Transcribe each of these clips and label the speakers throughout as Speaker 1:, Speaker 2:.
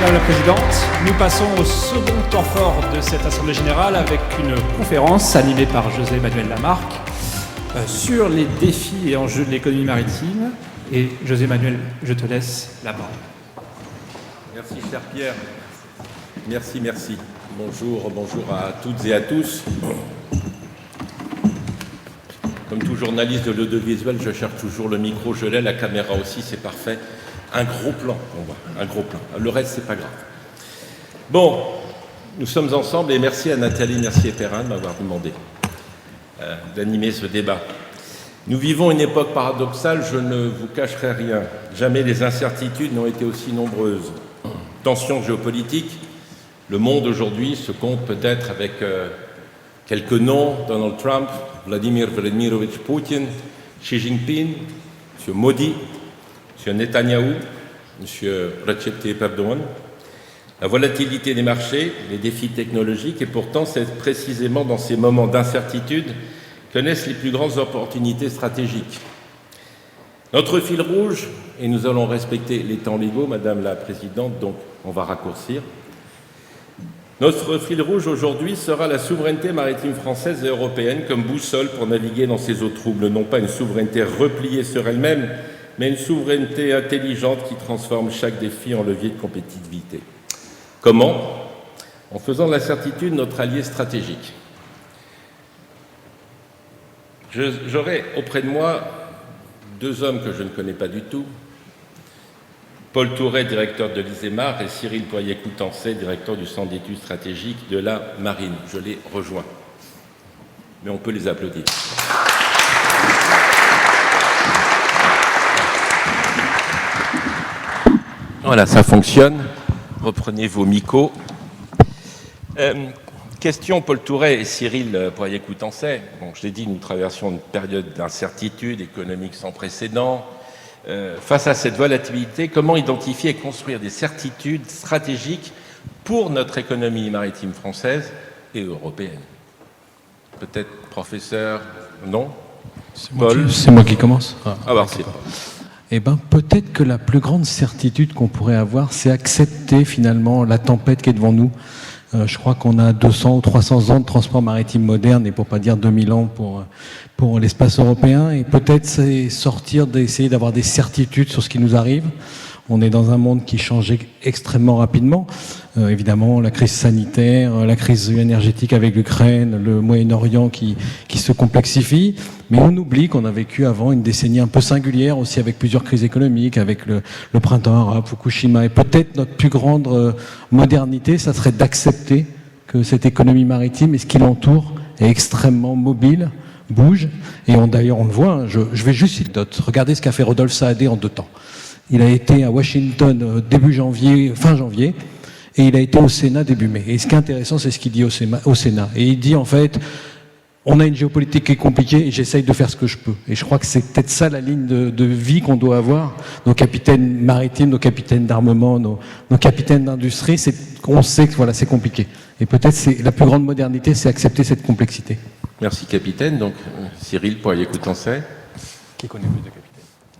Speaker 1: Madame la Présidente. Nous passons au second temps fort de cette Assemblée Générale avec une conférence animée par José-Manuel Lamarque sur les défis et enjeux de l'économie maritime. Et José-Manuel, je te laisse la parole.
Speaker 2: Merci, cher Pierre. Merci. Bonjour à toutes et à tous. Comme tout journaliste de l'audiovisuel, je cherche toujours le micro, je l'ai, la caméra aussi, c'est parfait. Un gros plan, on voit, un gros plan. Le reste, c'est pas grave. Bon, nous sommes ensemble et merci à Nathalie Mercier-Perrin de m'avoir demandé d'animer ce débat. Nous vivons une époque paradoxale, je ne vous cacherai rien. Jamais les incertitudes n'ont été aussi nombreuses. Tensions géopolitiques, le monde aujourd'hui se compte peut-être avec quelques noms, Donald Trump, Vladimir Vladimirovich Poutine, Xi Jinping, M. Modi, M. Netanyahou, M. Recep Tayyip Erdogan, la volatilité des marchés, les défis technologiques, et pourtant c'est précisément dans ces moments d'incertitude que naissent les plus grandes opportunités stratégiques. Notre fil rouge, et nous allons respecter les temps légaux, Madame la Présidente, donc on va raccourcir. Notre fil rouge aujourd'hui sera la souveraineté maritime française et européenne comme boussole pour naviguer dans ces eaux troubles, non pas une souveraineté repliée sur elle-même, mais une souveraineté intelligente qui transforme chaque défi en levier de compétitivité. Comment ? En faisant de l'incertitude notre allié stratégique. J'aurai auprès de moi deux hommes que je ne connais pas du tout, Paul Touret, directeur de l'ISEMAR, et Cyril Poirier-Coutancet, directeur du Centre d'études stratégiques de la Marine. Je les rejoins. Mais on peut les applaudir. Voilà, ça fonctionne. Reprenez vos micros. Question, Paul Touret et Cyril Poirier-Coutancet. Bon, je l'ai dit, nous traversons une période d'incertitude économique sans précédent. Face à cette volatilité, comment identifier et construire des certitudes stratégiques pour notre économie maritime française et européenne? Peut-être, professeur, non?
Speaker 3: Paul? C'est moi qui commence.
Speaker 2: C'est pas.
Speaker 3: Eh bien, peut-être que la plus grande certitude qu'on pourrait avoir, c'est accepter finalement la tempête qui est devant nous. Je crois qu'on a 200 ou 300 ans de transport maritime moderne, et pour pas dire 2000 ans pour l'espace européen. Et peut-être c'est sortir d'essayer d'avoir des certitudes sur ce qui nous arrive. On est dans un monde qui change extrêmement rapidement. Évidemment, la crise sanitaire, la crise énergétique avec l'Ukraine, le Moyen-Orient qui se complexifie. Mais on oublie qu'on a vécu avant une décennie un peu singulière aussi, avec plusieurs crises économiques, avec le printemps arabe, Fukushima. Et peut-être notre plus grande modernité, ça serait d'accepter que cette économie maritime et ce qui l'entoure est extrêmement mobile, bouge. Et d'ailleurs, on le voit, je vais juste citer. Regardez ce qu'a fait Rodolphe Saadé en 2 temps. Il a été à Washington fin janvier, et il a été au Sénat début mai. Et ce qui est intéressant, c'est ce qu'il dit au Sénat. Et il dit, en fait, on a une géopolitique qui est compliquée et j'essaye de faire ce que je peux. Et je crois que c'est peut-être ça la ligne de vie qu'on doit avoir. Nos capitaines maritimes, nos capitaines d'armement, nos capitaines d'industrie, on sait que voilà, c'est compliqué. Et peut-être la plus grande modernité, c'est accepter cette complexité.
Speaker 2: Merci, capitaine. Donc, Cyril Poirier-Coutancet.
Speaker 3: Qui connaît plus de capitaine?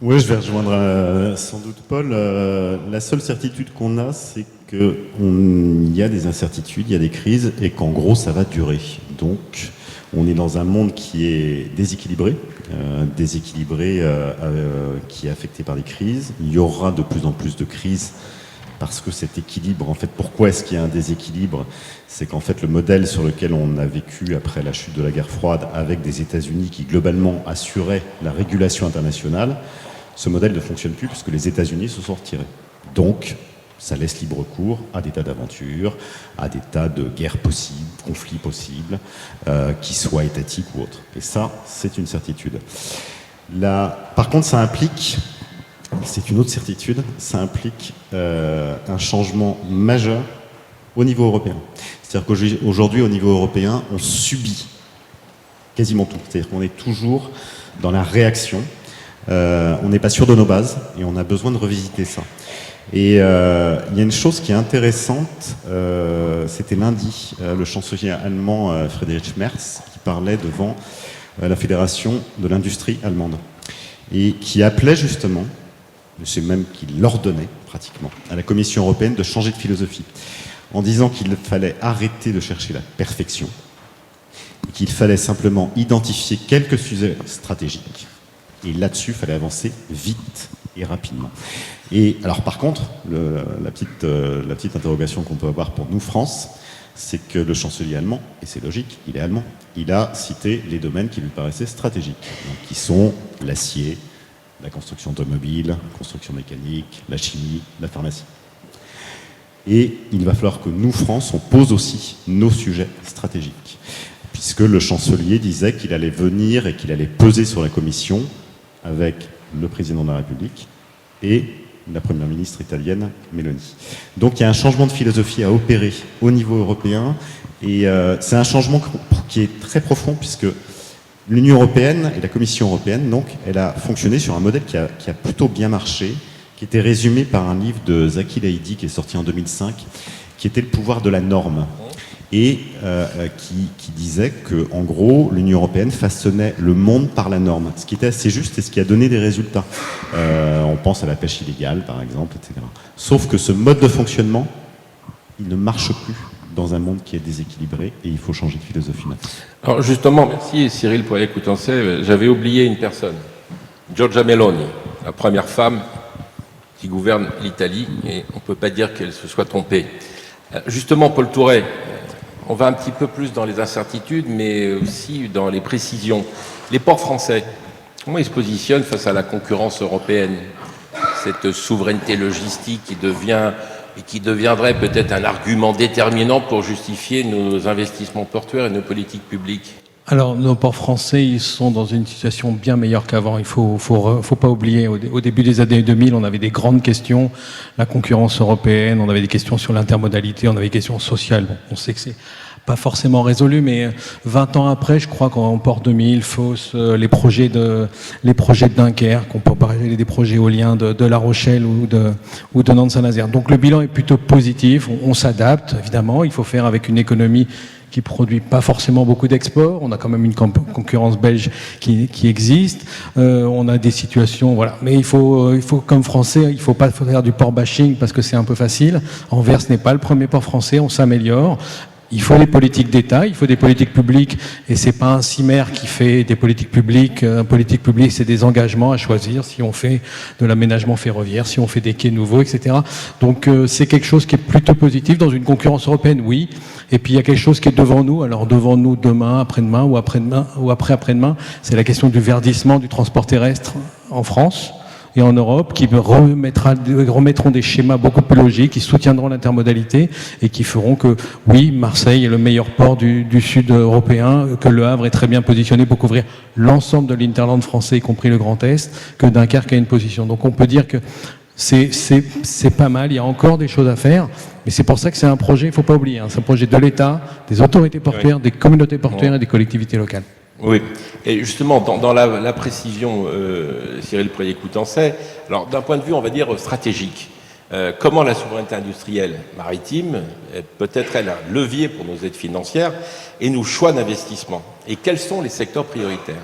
Speaker 4: Oui, je vais rejoindre sans doute Paul. La seule certitude qu'on a, c'est qu'il y a des incertitudes, il y a des crises, et qu'en gros, ça va durer. Donc, on est dans un monde qui est déséquilibré, qui est affecté par des crises. Il y aura de plus en plus de crises parce que cet équilibre, en fait, pourquoi est-ce qu'il y a un déséquilibre? C'est qu'en fait, le modèle sur lequel on a vécu après la chute de la guerre froide, avec des États-Unis qui globalement assuraient la régulation internationale, ce modèle ne fonctionne plus puisque les États-Unis se sont retirés. Donc, ça laisse libre cours à des tas d'aventures, à des tas de guerres possibles, conflits possibles, qui soient étatiques ou autres. Et ça, c'est une certitude. Par contre, ça implique, c'est une autre certitude, ça implique un changement majeur au niveau européen. C'est-à-dire qu'aujourd'hui, au niveau européen, on subit quasiment tout. C'est-à-dire qu'on est toujours dans la réaction. On n'est pas sûr de nos bases et on a besoin de revisiter ça. Et il y a une chose qui est intéressante, c'était lundi, le chancelier allemand Friedrich Merz qui parlait devant la Fédération de l'industrie allemande et qui appelait justement c'est même qu'il ordonnait pratiquement à la Commission européenne de changer de philosophie, en disant qu'il fallait arrêter de chercher la perfection, et qu'il fallait simplement identifier quelques sujets stratégiques. Et là-dessus, il fallait avancer vite et rapidement. Et alors par contre, la petite interrogation qu'on peut avoir pour nous, France, c'est que le chancelier allemand, et c'est logique, il est allemand, il a cité les domaines qui lui paraissaient stratégiques, donc, qui sont l'acier, la construction automobile, la construction mécanique, la chimie, la pharmacie. Et il va falloir que nous, France, on pose aussi nos sujets stratégiques, puisque le chancelier disait qu'il allait venir et qu'il allait peser sur la Commission avec le président de la République et la première ministre italienne, Meloni. Donc il y a un changement de philosophie à opérer au niveau européen, et c'est un changement qui est très profond, puisque l'Union européenne et la Commission européenne, donc, elle a fonctionné sur un modèle qui a plutôt bien marché, qui était résumé par un livre de Zaki Laïdi qui est sorti en 2005, qui était le pouvoir de la norme, et qui disait que, en gros, l'Union européenne façonnait le monde par la norme, ce qui était assez juste et ce qui a donné des résultats. On pense à la pêche illégale, par exemple, etc. Sauf que ce mode de fonctionnement, il ne marche plus dans un monde qui est déséquilibré, et il faut changer de philosophie maintenant.
Speaker 2: Alors justement, merci Cyril pour l'écouter. J'avais oublié une personne, Giorgia Meloni, la première femme qui gouverne l'Italie, et on ne peut pas dire qu'elle se soit trompée. Justement, Paul Touret, on va un petit peu plus dans les incertitudes, mais aussi dans les précisions. Les ports français, comment ils se positionnent face à la concurrence européenne? Cette souveraineté logistique qui deviendrait peut-être un argument déterminant pour justifier nos investissements portuaires et nos politiques publiques.
Speaker 3: Alors, nos ports français, ils sont dans une situation bien meilleure qu'avant. Il faut pas oublier, au début des années 2000, on avait des grandes questions, la concurrence européenne, on avait des questions sur l'intermodalité, on avait des questions sociales. Bon, on sait que c'est pas forcément résolu, mais 20 ans après, je crois qu'en Port 2000, Fos, les projets de Dunkerque, on peut parler des projets éoliens de La Rochelle ou de Nantes-Saint-Nazaire. Donc le bilan est plutôt positif, on s'adapte, évidemment, il faut faire avec une économie qui produit pas forcément beaucoup d'exports. On a quand même une concurrence belge qui existe. On a des situations, voilà. Mais il faut comme Français, il faut pas faire du port bashing parce que c'est un peu facile. Anvers n'est pas le premier port français, on s'améliore. Il faut des politiques d'État, il faut des politiques publiques, et c'est pas un CIMER qui fait des politiques publiques. Politique publique, c'est des engagements à choisir, si on fait de l'aménagement ferroviaire, si on fait des quais nouveaux, etc. Donc c'est quelque chose qui est plutôt positif dans une concurrence européenne, oui. Et puis il y a quelque chose qui est devant nous. Alors devant nous demain, après-demain ou après-demain ou après-après-demain, c'est la question du verdissement du transport terrestre en France et en Europe, qui remettront des schémas beaucoup plus logiques, qui soutiendront l'intermodalité et qui feront que, oui, Marseille est le meilleur port du sud européen, que Le Havre est très bien positionné pour couvrir l'ensemble de l'hinterland français, y compris le Grand Est, que Dunkerque a une position. Donc on peut dire que c'est pas mal, il y a encore des choses à faire, mais c'est pour ça que c'est un projet, il ne faut pas oublier, c'est un projet de l'État, des autorités portuaires, des communautés portuaires et des collectivités locales.
Speaker 2: Oui, et justement, dans la précision, Cyril Prélier-Coutançais, alors d'un point de vue, on va dire, stratégique, comment la souveraineté industrielle maritime peut-être elle un levier pour nos aides financières et nos choix d'investissement? Et quels sont les secteurs prioritaires?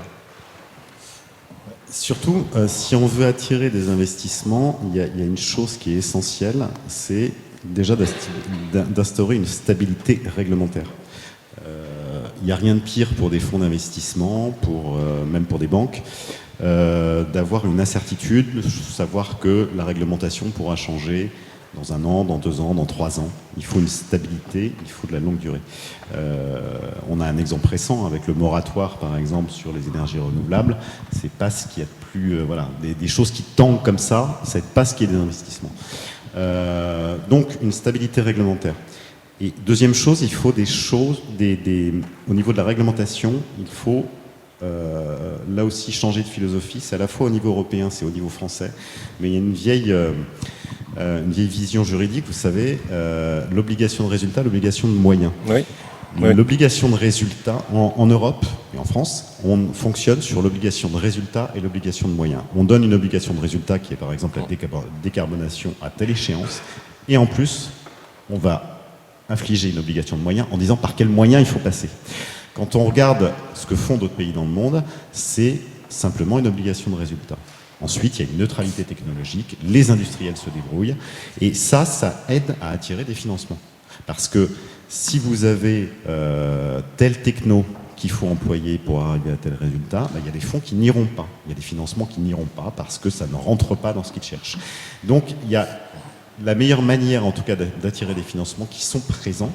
Speaker 4: Surtout, si on veut attirer des investissements, il y a une chose qui est essentielle, c'est déjà d'instaurer une stabilité réglementaire. Il n'y a rien de pire pour des fonds d'investissement, même pour des banques, d'avoir une incertitude, savoir que la réglementation pourra changer dans 1 an, dans 2 ans, dans 3 ans. Il faut une stabilité, il faut de la longue durée. On a un exemple récent avec le moratoire, par exemple, sur les énergies renouvelables. C'est pas ce qu'il y a de plus... voilà, des choses qui tendent comme ça, c'est pas ce qui est des investissements. Donc, une stabilité réglementaire. Et deuxième chose, il faut des choses, au niveau de la réglementation, il faut là aussi changer de philosophie. C'est à la fois au niveau européen, c'est au niveau français, mais il y a une vieille vision juridique, vous savez, l'obligation de résultat, l'obligation de moyens. Oui. L'obligation de résultat, en Europe et en France, on fonctionne sur l'obligation de résultat et l'obligation de moyens. On donne une obligation de résultat qui est par exemple la décarbonation à telle échéance, et en plus, on va infliger une obligation de moyens en disant par quels moyens il faut passer. Quand on regarde ce que font d'autres pays dans le monde, c'est simplement une obligation de résultat. Ensuite, il y a une neutralité technologique, les industriels se débrouillent, et ça aide à attirer des financements. Parce que si vous avez tel techno qu'il faut employer pour arriver à tel résultat, il y a des fonds qui n'iront pas, il y a des financements qui n'iront pas parce que ça ne rentre pas dans ce qu'ils cherchent. Donc il y a la meilleure manière en tout cas d'attirer des financements qui sont présents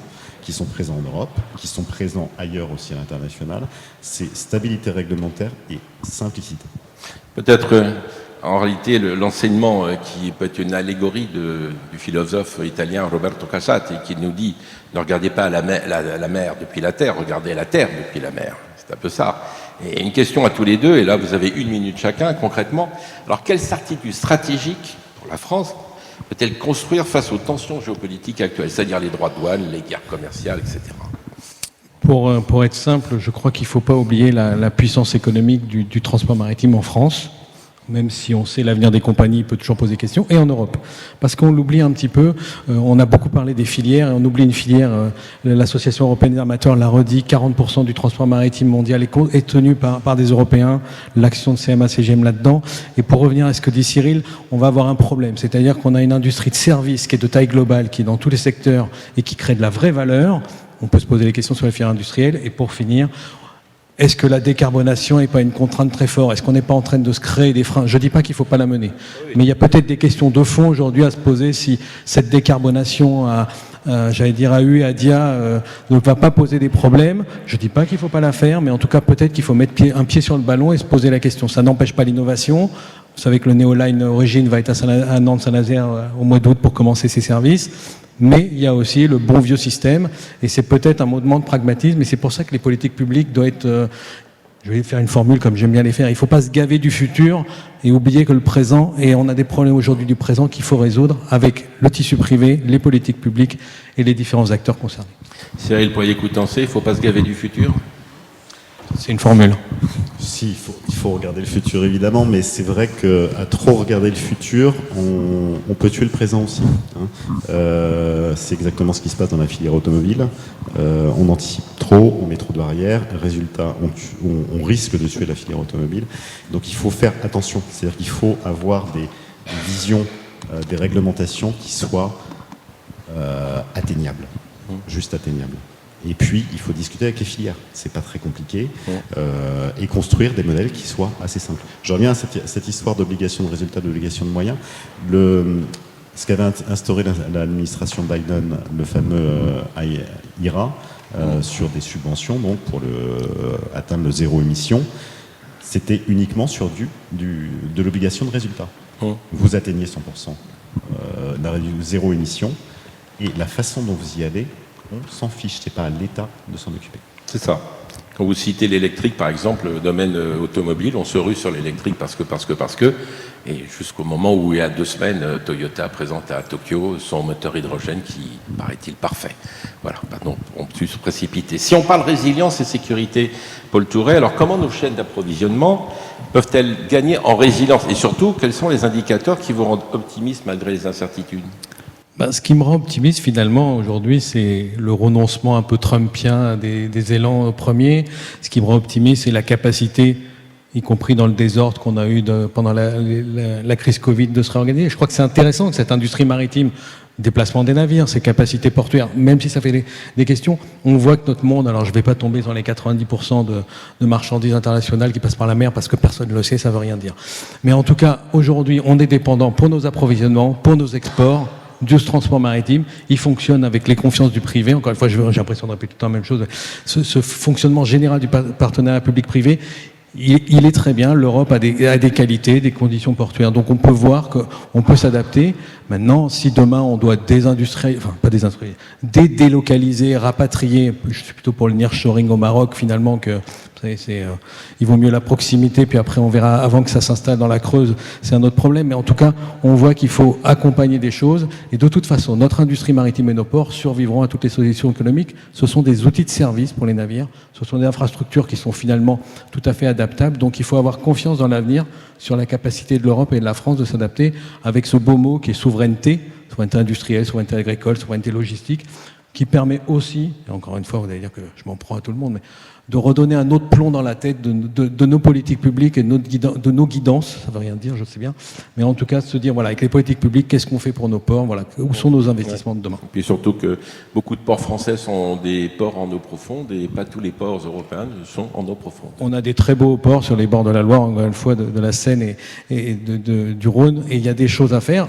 Speaker 4: en Europe, qui sont présents ailleurs aussi à l'international, c'est stabilité réglementaire et simplicité.
Speaker 2: Peut-être en réalité l'enseignement qui peut être une allégorie du philosophe italien Roberto Casati qui nous dit ne regardez pas la mer depuis la terre, regardez la terre depuis la mer. C'est un peu ça. Et une question à tous les deux, et là vous avez 1 minute chacun concrètement. Alors quelle certitude stratégique pour la France peut-elle construire face aux tensions géopolitiques actuelles, c'est-à-dire les droits de douane, les guerres commerciales, etc.
Speaker 3: Pour être simple, je crois qu'il ne faut pas oublier la puissance économique du transport maritime en France, même si on sait l'avenir des compagnies, il peut toujours poser question, et en Europe. Parce qu'on l'oublie un petit peu, on a beaucoup parlé des filières, et on oublie une filière, l'Association européenne des armateurs l'a redit, 40% du transport maritime mondial est tenu par des Européens, l'action de CMA-CGM là-dedans. Et pour revenir à ce que dit Cyril, on va avoir un problème, c'est-à-dire qu'on a une industrie de services qui est de taille globale, qui est dans tous les secteurs, et qui crée de la vraie valeur. On peut se poser les questions sur les filières industrielles, et pour finir, est-ce que la décarbonation n'est pas une contrainte très forte? Est-ce qu'on n'est pas en train de se créer des freins? Je ne dis pas qu'il ne faut pas la mener, mais il y a peut-être des questions de fond aujourd'hui à se poser si cette décarbonation j'allais dire à U et à Dia ne va pas poser des problèmes. Je ne dis pas qu'il ne faut pas la faire, mais en tout cas peut-être qu'il faut mettre un pied sur le ballon et se poser la question. Ça n'empêche pas l'innovation. Vous savez que le Neoline Origine va être à Nantes-Saint-Nazaire au mois d'août pour commencer ses services. Mais il y a aussi le bon vieux système, et c'est peut-être un mouvement de pragmatisme, et c'est pour ça que les politiques publiques doivent être... je vais faire une formule comme j'aime bien les faire, il ne faut pas se gaver du futur et oublier que le présent, et on a des problèmes aujourd'hui du présent qu'il faut résoudre avec le tissu privé, les politiques publiques et les différents acteurs concernés.
Speaker 2: Cyril Poirier-Coutançais, il ne faut pas se gaver du futur?
Speaker 3: C'est une formule.
Speaker 4: Si, il faut regarder le futur évidemment, mais c'est vrai qu'à trop regarder le futur, on peut tuer le présent aussi. C'est exactement ce qui se passe dans la filière automobile. On anticipe trop, on met trop de barrières, résultat, on risque de tuer la filière automobile. Donc il faut faire attention, c'est-à-dire qu'il faut avoir des visions, des réglementations qui soient atteignables, juste atteignables. Et puis, il faut discuter avec les filières. C'est pas très compliqué. Et construire des modèles qui soient assez simples. Je reviens à cette histoire d'obligation de résultat, d'obligation de moyens. Ce qu'avait instauré l'administration Biden, le fameux IRA, sur des subventions, donc pour atteindre le zéro émission, c'était uniquement sur de l'obligation de résultat. Vous atteignez 100% zéro émission, et la façon dont vous y allez, on s'en fiche, c'est pas à l'État de s'en occuper.
Speaker 2: C'est ça. Quand vous citez l'électrique, par exemple, le domaine automobile, on se rue sur l'électrique parce que, et jusqu'au moment où il y a 2 semaines, Toyota présente à Tokyo son moteur hydrogène qui paraît-il parfait. Voilà, maintenant on peut se précipiter. Si on parle résilience et sécurité, Paul Touret, alors comment nos chaînes d'approvisionnement peuvent-elles gagner en résilience? Et surtout, quels sont les indicateurs qui vous rendent optimiste malgré les incertitudes?
Speaker 3: Ce qui me rend optimiste finalement aujourd'hui, c'est le renoncement un peu trumpien des élans premiers. Ce qui me rend optimiste, c'est la capacité, y compris dans le désordre qu'on a eu pendant la crise Covid, de se réorganiser. Je crois que c'est intéressant que cette industrie maritime, déplacement des navires, ses capacités portuaires, même si ça fait des questions, on voit que notre monde, alors je ne vais pas tomber dans les 90% de marchandises internationales qui passent par la mer parce que personne ne le sait, ça ne veut rien dire. Mais en tout cas, aujourd'hui, on est dépendant pour nos approvisionnements, pour nos exports, de ce transport maritime. Il fonctionne avec les confiances du privé. Encore une fois, j'ai l'impression de répéter tout le temps la même chose. Ce fonctionnement général du partenariat public-privé, il est très bien. L'Europe a des qualités, des conditions portuaires. Donc on peut voir qu'on peut s'adapter. Maintenant, si demain on doit délocaliser, rapatrier, je suis plutôt pour le nearshoring au Maroc finalement que... il vaut mieux la proximité, puis après on verra, avant que ça s'installe dans la Creuse, c'est un autre problème, mais en tout cas, on voit qu'il faut accompagner des choses, et de toute façon, notre industrie maritime et nos ports survivront à toutes les solutions économiques. Ce sont des outils de service pour les navires, ce sont des infrastructures qui sont finalement tout à fait adaptables, donc il faut avoir confiance dans l'avenir, sur la capacité de l'Europe et de la France de s'adapter avec ce beau mot qui est souveraineté industrielle, souveraineté agricole, souveraineté logistique, qui permet aussi, et encore une fois, vous allez dire que je m'en prends à tout le monde, mais de redonner un autre plomb dans la tête de nos politiques publiques et de nos guidances, ça ne veut rien dire, je sais bien, mais en tout cas, se dire, voilà, avec les politiques publiques, qu'est-ce qu'on fait pour nos ports, voilà, où sont nos investissements de demain.
Speaker 2: Et puis surtout que beaucoup de ports français sont des ports en eau profonde et pas tous les ports européens sont en eau profonde.
Speaker 3: On a des très beaux ports sur les bords de la Loire, encore une fois, de la Seine et du Rhône, et il y a des choses à faire.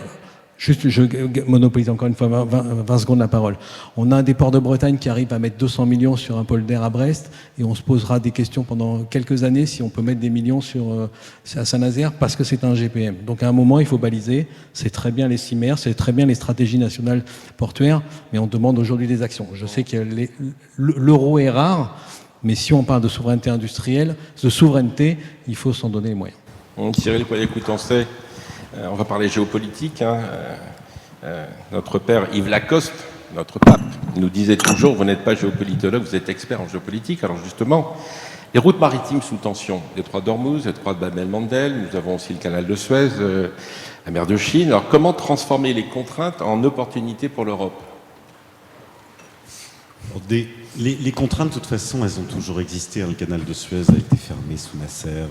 Speaker 3: Juste, je monopolise encore une fois 20 secondes la parole. On a un des ports de Bretagne qui arrive à mettre 200 millions sur un polder à Brest, et on se posera des questions pendant quelques années si on peut mettre des millions à Saint-Nazaire, parce que c'est un GPM. Donc à un moment, il faut baliser. C'est très bien les CIMER, c'est très bien les stratégies nationales portuaires, mais on demande aujourd'hui des actions. Je sais que l'euro est rare, mais si on parle de souveraineté industrielle, de souveraineté, il faut s'en donner les moyens.
Speaker 2: Cyril Poirier-Coutançais, on va parler géopolitique. Notre père Yves Lacoste, notre pape, nous disait toujours, vous n'êtes pas géopolitologue, vous êtes expert en géopolitique. Alors justement, les routes maritimes sous tension, détroit d'Ormuz, détroit de Bab el-Mandeb, nous avons aussi le canal de Suez, la mer de Chine. Alors comment transformer les contraintes en opportunités pour l'Europe ?
Speaker 4: Les contraintes, de toute façon, elles ont toujours existé. Le canal de Suez a été fermé sous Nasser,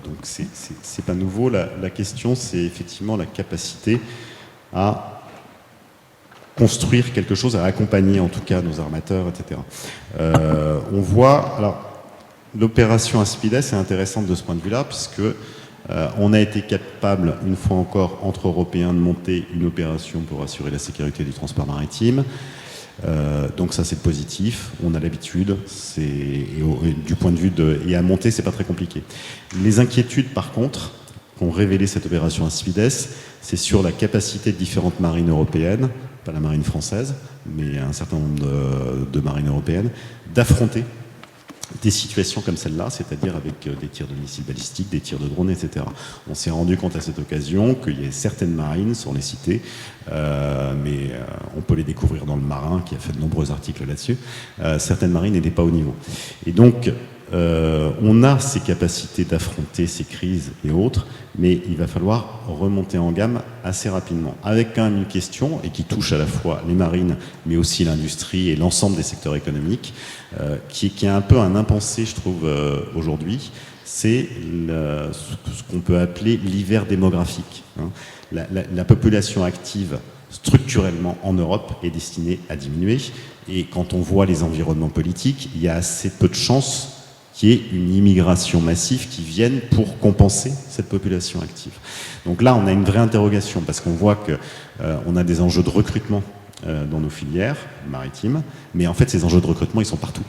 Speaker 4: donc c'est pas nouveau. La question, c'est effectivement la capacité à construire quelque chose, à accompagner en tout cas nos armateurs, etc. On voit, alors, l'opération Aspides est intéressante de ce point de vue-là, puisque on a été capable, une fois encore, entre Européens, de monter une opération pour assurer la sécurité du transport maritime. Donc ça c'est positif, on a l'habitude, du point de vue et à monter c'est pas très compliqué. Les inquiétudes par contre qu'ont révélé cette opération Aspides, c'est sur la capacité de différentes marines européennes, pas la marine française, mais un certain nombre de marines européennes, d'affronter des situations comme celle-là, c'est-à-dire avec des tirs de missiles balistiques, des tirs de drones, etc. On s'est rendu compte à cette occasion qu'il y a certaines marines, sans les citer, mais on peut les découvrir dans le Marin, qui a fait de nombreux articles là-dessus, certaines marines n'étaient pas au niveau. Et donc, on a ces capacités d'affronter ces crises et autres, mais il va falloir remonter en gamme assez rapidement, avec quand même une question, et qui touche à la fois les marines, mais aussi l'industrie et l'ensemble des secteurs économiques, qui est un peu un impensé, je trouve, aujourd'hui, c'est ce qu'on peut appeler l'hiver démographique. La population active, structurellement, en Europe, est destinée à diminuer, et quand on voit les environnements politiques, il y a assez peu de chances qu'il y ait une immigration massive qui vienne pour compenser cette population active. Donc là, on a une vraie interrogation, parce qu'on voit qu'on a des enjeux de recrutement dans nos filières maritimes, mais en fait, ces enjeux de recrutement, ils sont partout.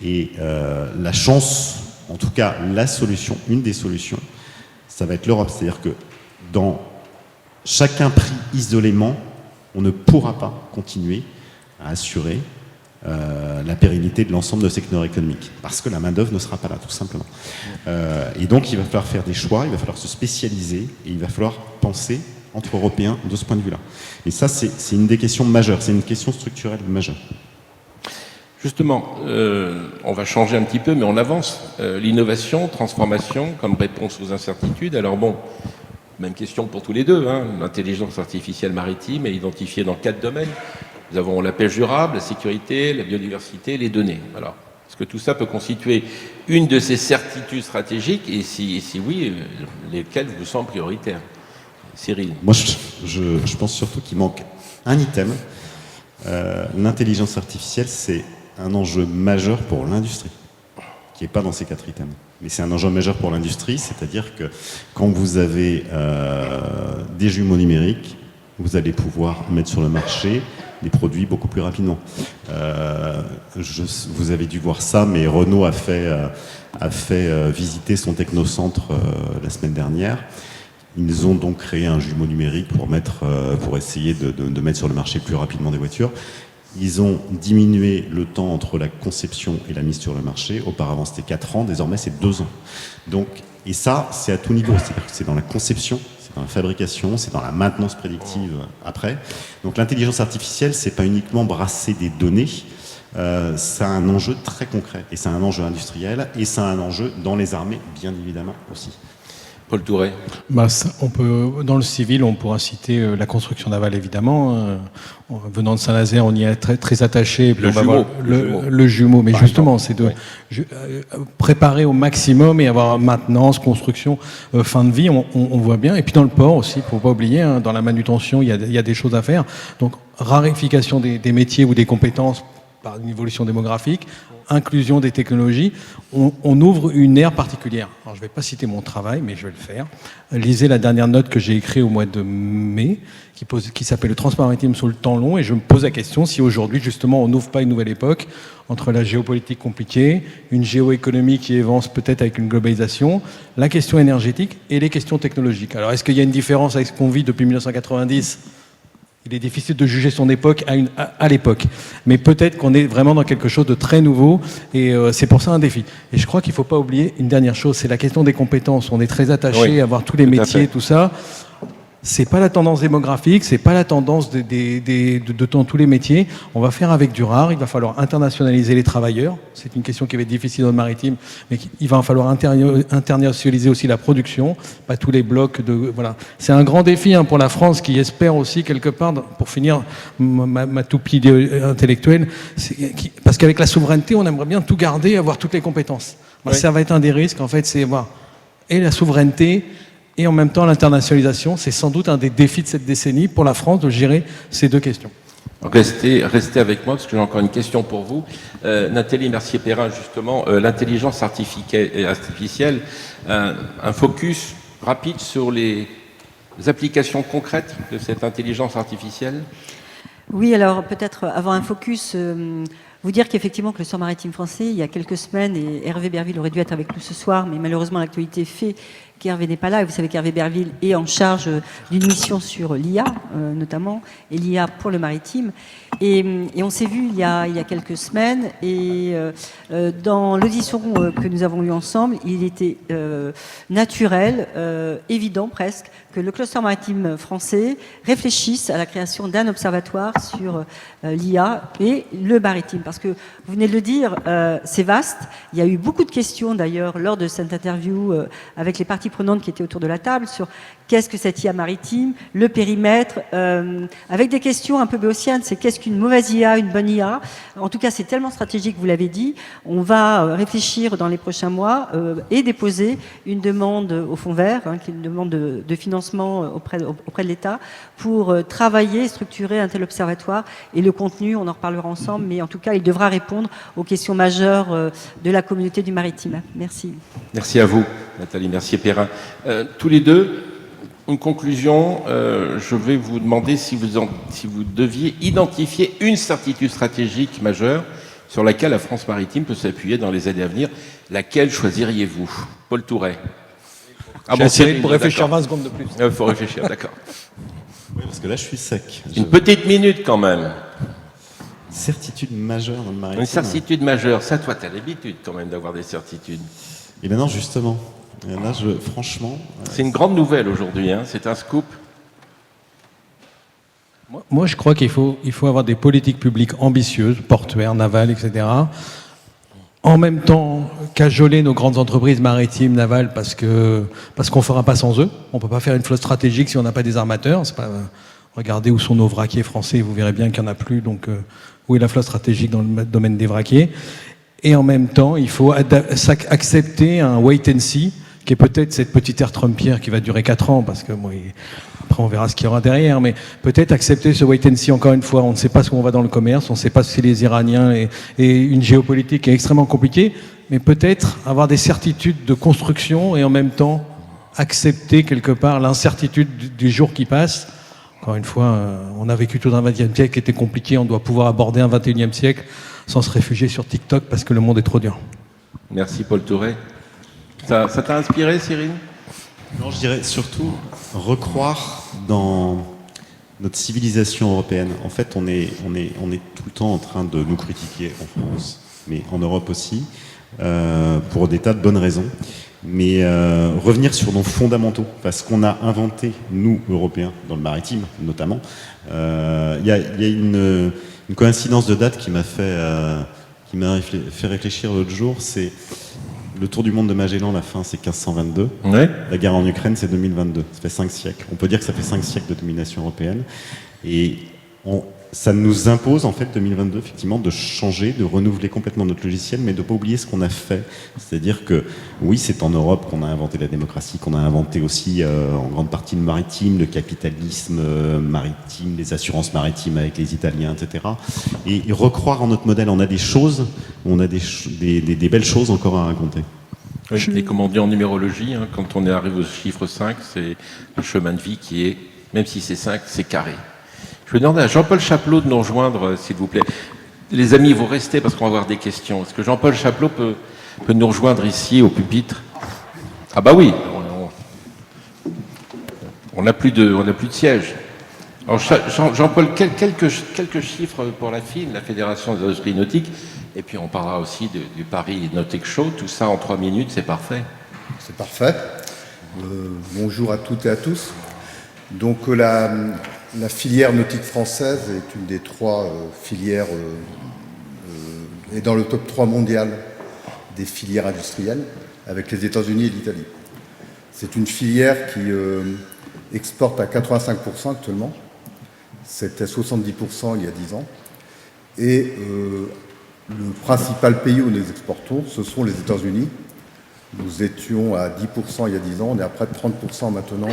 Speaker 4: Et la chance, en tout cas, la solution, une des solutions, ça va être l'Europe. C'est-à-dire que dans chacun pris isolément, on ne pourra pas continuer à assurer la pérennité de l'ensemble de secteurs économiques, parce que la main-d'œuvre ne sera pas là, tout simplement. Et donc, il va falloir faire des choix, il va falloir se spécialiser, et il va falloir penser entre Européens de ce point de vue-là. Et ça, c'est une des questions majeures, c'est une question structurelle majeure.
Speaker 2: Justement, on va changer un petit peu, mais on avance. L'innovation, transformation, comme réponse aux incertitudes. Alors bon, même question pour tous les deux. L'intelligence artificielle maritime est identifiée dans 4 domaines. Nous avons la pêche durable, la sécurité, la biodiversité, les données. Alors, est-ce que tout ça peut constituer une de ces certitudes stratégiques, et si oui, lesquelles vous semblent prioritaires ? Cyril ?
Speaker 4: Moi, je pense surtout qu'il manque un item. L'intelligence artificielle, c'est un enjeu majeur pour l'industrie, qui n'est pas dans ces 4 items. Mais c'est un enjeu majeur pour l'industrie, c'est-à-dire que quand vous avez des jumeaux numériques, vous allez pouvoir mettre sur le marché des produits beaucoup plus rapidement. Vous avez dû voir ça, mais Renault a fait visiter son technocentre la semaine dernière. Ils ont donc créé un jumeau numérique pour essayer de mettre sur le marché plus rapidement des voitures. Ils ont diminué le temps entre la conception et la mise sur le marché. Auparavant, c'était 4 ans, désormais, c'est 2 ans. Donc, et ça, c'est à tout niveau. C'est-à-dire que c'est dans la conception, c'est dans la fabrication, c'est dans la maintenance prédictive après. Donc, l'intelligence artificielle, c'est pas uniquement brasser des données, c'est un enjeu très concret. Et c'est un enjeu industriel, et c'est un enjeu dans les armées, bien évidemment, aussi.
Speaker 2: Paul Touret.
Speaker 3: On peut, dans le civil, on pourra citer la construction navale, évidemment. Venant de Saint-Nazaire, on y est très, très attaché. Le jumeau. Mais justement, c'est de préparer au maximum et avoir maintenance, construction, fin de vie, on voit bien. Et puis dans le port aussi, il ne faut pas oublier, dans la manutention, il y a des choses à faire. Donc, raréfication des métiers ou des compétences par une évolution démographique, inclusion des technologies, on ouvre une ère particulière. Alors, je ne vais pas citer mon travail, mais je vais le faire. Lisez la dernière note que j'ai écrite au mois de mai, qui s'appelle « Le transport maritime sur le temps long », et je me pose la question si aujourd'hui, justement, on n'ouvre pas une nouvelle époque entre la géopolitique compliquée, une géoéconomie qui avance peut-être avec une globalisation, la question énergétique et les questions technologiques. Alors, est-ce qu'il y a une différence avec ce qu'on vit depuis 1990 ? Il est difficile de juger son époque à l'époque. Mais peut-être qu'on est vraiment dans quelque chose de très nouveau et c'est pour ça un défi. Et je crois qu'il ne faut pas oublier une dernière chose, c'est la question des compétences. On est très attaché à voir tous les métiers, tout ça. C'est pas la tendance démographique, c'est pas la tendance dans tous les métiers. On va faire avec du rare, il va falloir internationaliser les travailleurs. C'est une question qui va être difficile dans le maritime, mais il va falloir internationaliser aussi la production, pas tous les blocs voilà. C'est un grand défi pour la France qui espère aussi quelque part, pour finir ma toupie intellectuelle, parce qu'avec la souveraineté, on aimerait bien tout garder, avoir toutes les compétences. Ça va être un des risques, en fait, c'est voir et la souveraineté et en même temps l'internationalisation. C'est sans doute un des défis de cette décennie pour la France de gérer ces deux questions.
Speaker 2: Restez avec moi parce que j'ai encore une question pour vous. Nathalie Mercier-Perrin, justement, l'intelligence artificielle, un focus rapide sur les applications concrètes de cette intelligence artificielle.
Speaker 5: Oui, alors peut-être avant un focus, vous dire qu'effectivement que le Centre maritime français, il y a quelques semaines, et Hervé Berville aurait dû être avec nous ce soir, mais malheureusement l'actualité fait qu'Hervé n'est pas là. Et vous savez qu'Hervé Berville est en charge d'une mission sur l'IA, notamment, et l'IA pour le maritime. Et on s'est vu il y a quelques semaines, et dans l'audition que nous avons eue ensemble, il était naturel, évident presque, que le cluster maritime français réfléchisse à la création d'un observatoire sur l'IA et le maritime. Parce que, vous venez de le dire, c'est vaste. Il y a eu beaucoup de questions, d'ailleurs, lors de cette interview avec les parties prenantes qui étaient autour de la table, sur qu'est-ce que cette IA maritime, le périmètre, avec des questions un peu béotiennes, c'est qu'est-ce qu'une mauvaise IA, une bonne IA. En tout cas, c'est tellement stratégique, vous l'avez dit. On va réfléchir dans les prochains mois et déposer une demande au Fonds vert, qui est une demande de financement auprès de l'État, pour travailler et structurer un tel observatoire. Et le contenu, on en reparlera ensemble, mais en tout cas, il devra répondre aux questions majeures de la communauté du maritime. Merci.
Speaker 2: Merci à vous, Nathalie Mercier-Perrin. Tous les deux, une conclusion, je vais vous demander si vous deviez identifier une certitude stratégique majeure sur laquelle la France maritime peut s'appuyer dans les années à venir. Laquelle choisiriez-vous? Paul Touret.
Speaker 3: J'essaierai pour réfléchir 20 secondes de plus.
Speaker 2: Il faut réfléchir, d'accord.
Speaker 4: Oui, parce que là, je suis sec.
Speaker 2: Une petite minute quand même.
Speaker 4: Certitude majeure dans le maritime.
Speaker 2: Une certitude majeure. Ça, toi, tu as l'habitude quand même d'avoir des certitudes.
Speaker 4: Et maintenant, justement, là, franchement...
Speaker 3: C'est une grande nouvelle aujourd'hui, c'est un scoop. Moi, je crois qu'il faut avoir des politiques publiques ambitieuses, portuaires, navales, etc. En même temps, cajoler nos grandes entreprises maritimes, navales, parce qu'on ne fera pas sans eux. On ne peut pas faire une flotte stratégique si on n'a pas des armateurs. C'est pas, regardez où sont nos vraquiers français, vous verrez bien qu'il n'y en a plus. Donc, où est la flotte stratégique dans le domaine des vraquiers? Et en même temps, il faut accepter un wait and see, qui est peut-être cette petite ère Trumpière qui va durer 4 ans, parce que après on verra ce qu'il y aura derrière, mais peut-être accepter ce wait and see encore une fois. On ne sait pas ce qu'on va dans le commerce, on ne sait pas si les Iraniens et une géopolitique est extrêmement compliquée, mais peut-être avoir des certitudes de construction et en même temps accepter quelque part l'incertitude du jour qui passe. Encore une fois, on a vécu tout un XXe siècle qui était compliqué, on doit pouvoir aborder un XXIe siècle sans se réfugier sur TikTok parce que le monde est trop dur.
Speaker 2: Merci Paul Touret. Ça t'a inspiré, Cyril?
Speaker 4: Non, je dirais surtout recroire dans notre civilisation européenne. En fait, on est tout le temps en train de nous critiquer en France, mais en Europe aussi, pour des tas de bonnes raisons. Mais revenir sur nos fondamentaux, parce qu'on a inventé, nous, Européens, dans le maritime notamment, il y a une coïncidence de date qui m'a fait réfléchir l'autre jour, c'est le tour du monde de Magellan, la fin, c'est 1522.
Speaker 2: Ouais.
Speaker 4: La guerre en Ukraine, c'est 2022. Ça fait 5 siècles. On peut dire que ça fait 5 siècles de domination européenne. Et ça nous impose, en fait, 2022, effectivement, de changer, de renouveler complètement notre logiciel, mais de ne pas oublier ce qu'on a fait. C'est-à-dire que, oui, c'est en Europe qu'on a inventé la démocratie, qu'on a inventé aussi, en grande partie, le maritime, le capitalisme maritime, les assurances maritimes avec les Italiens, etc. Et recroire en notre modèle, on a des choses, on a des belles choses encore à raconter.
Speaker 2: Oui, et comme on dit en numérologie, hein, quand on arrive au chiffre 5, c'est le chemin de vie qui est, même si c'est 5, c'est carré. Je vais demander à Jean-Paul Chapelot de nous rejoindre, s'il vous plaît. Les amis, vous restez parce qu'on va avoir des questions. Est-ce que Jean-Paul Chapelot peut nous rejoindre ici, au pupitre? Ah bah oui, on n'a plus de siège. Alors Jean-Paul, quelques chiffres pour la FIN, la Fédération des industries nautiques, et puis on parlera aussi du Paris Nautic Show. Tout ça en 3 minutes, c'est parfait.
Speaker 6: C'est parfait. Bonjour à toutes et à tous. Donc la filière nautique française est une des 3 filières, est dans le top 3 mondial des filières industrielles, avec les États-Unis et l'Italie. C'est une filière qui exporte à 85% actuellement. C'était 70% il y a 10 ans. Et le principal pays où nous exportons, ce sont les États-Unis. Nous étions à 10% il y a 10 ans, on est à près de 30% maintenant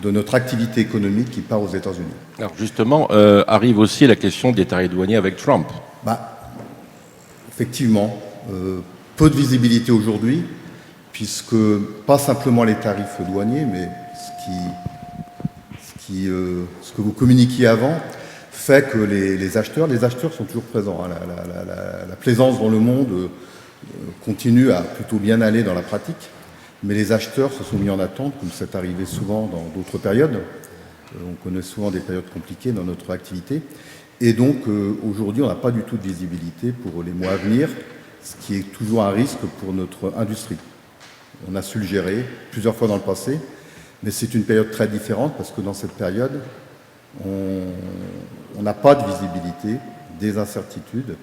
Speaker 6: de notre activité économique qui part aux États-Unis.
Speaker 2: Alors justement, arrive aussi la question des tarifs douaniers avec Trump.
Speaker 6: Effectivement, peu de visibilité aujourd'hui, puisque pas simplement les tarifs douaniers, mais ce que vous communiquiez avant, fait que les acheteurs sont toujours présents. Hein. La plaisance dans le monde continue à plutôt bien aller dans la pratique. Mais les acheteurs se sont mis en attente, comme c'est arrivé souvent dans d'autres périodes. On connaît souvent des périodes compliquées dans notre activité. Et donc, aujourd'hui, on n'a pas du tout de visibilité pour les mois à venir, ce qui est toujours un risque pour notre industrie. On a su le gérer plusieurs fois dans le passé, mais c'est une période très différente parce que dans cette période, on n'a pas de visibilité, des incertitudes.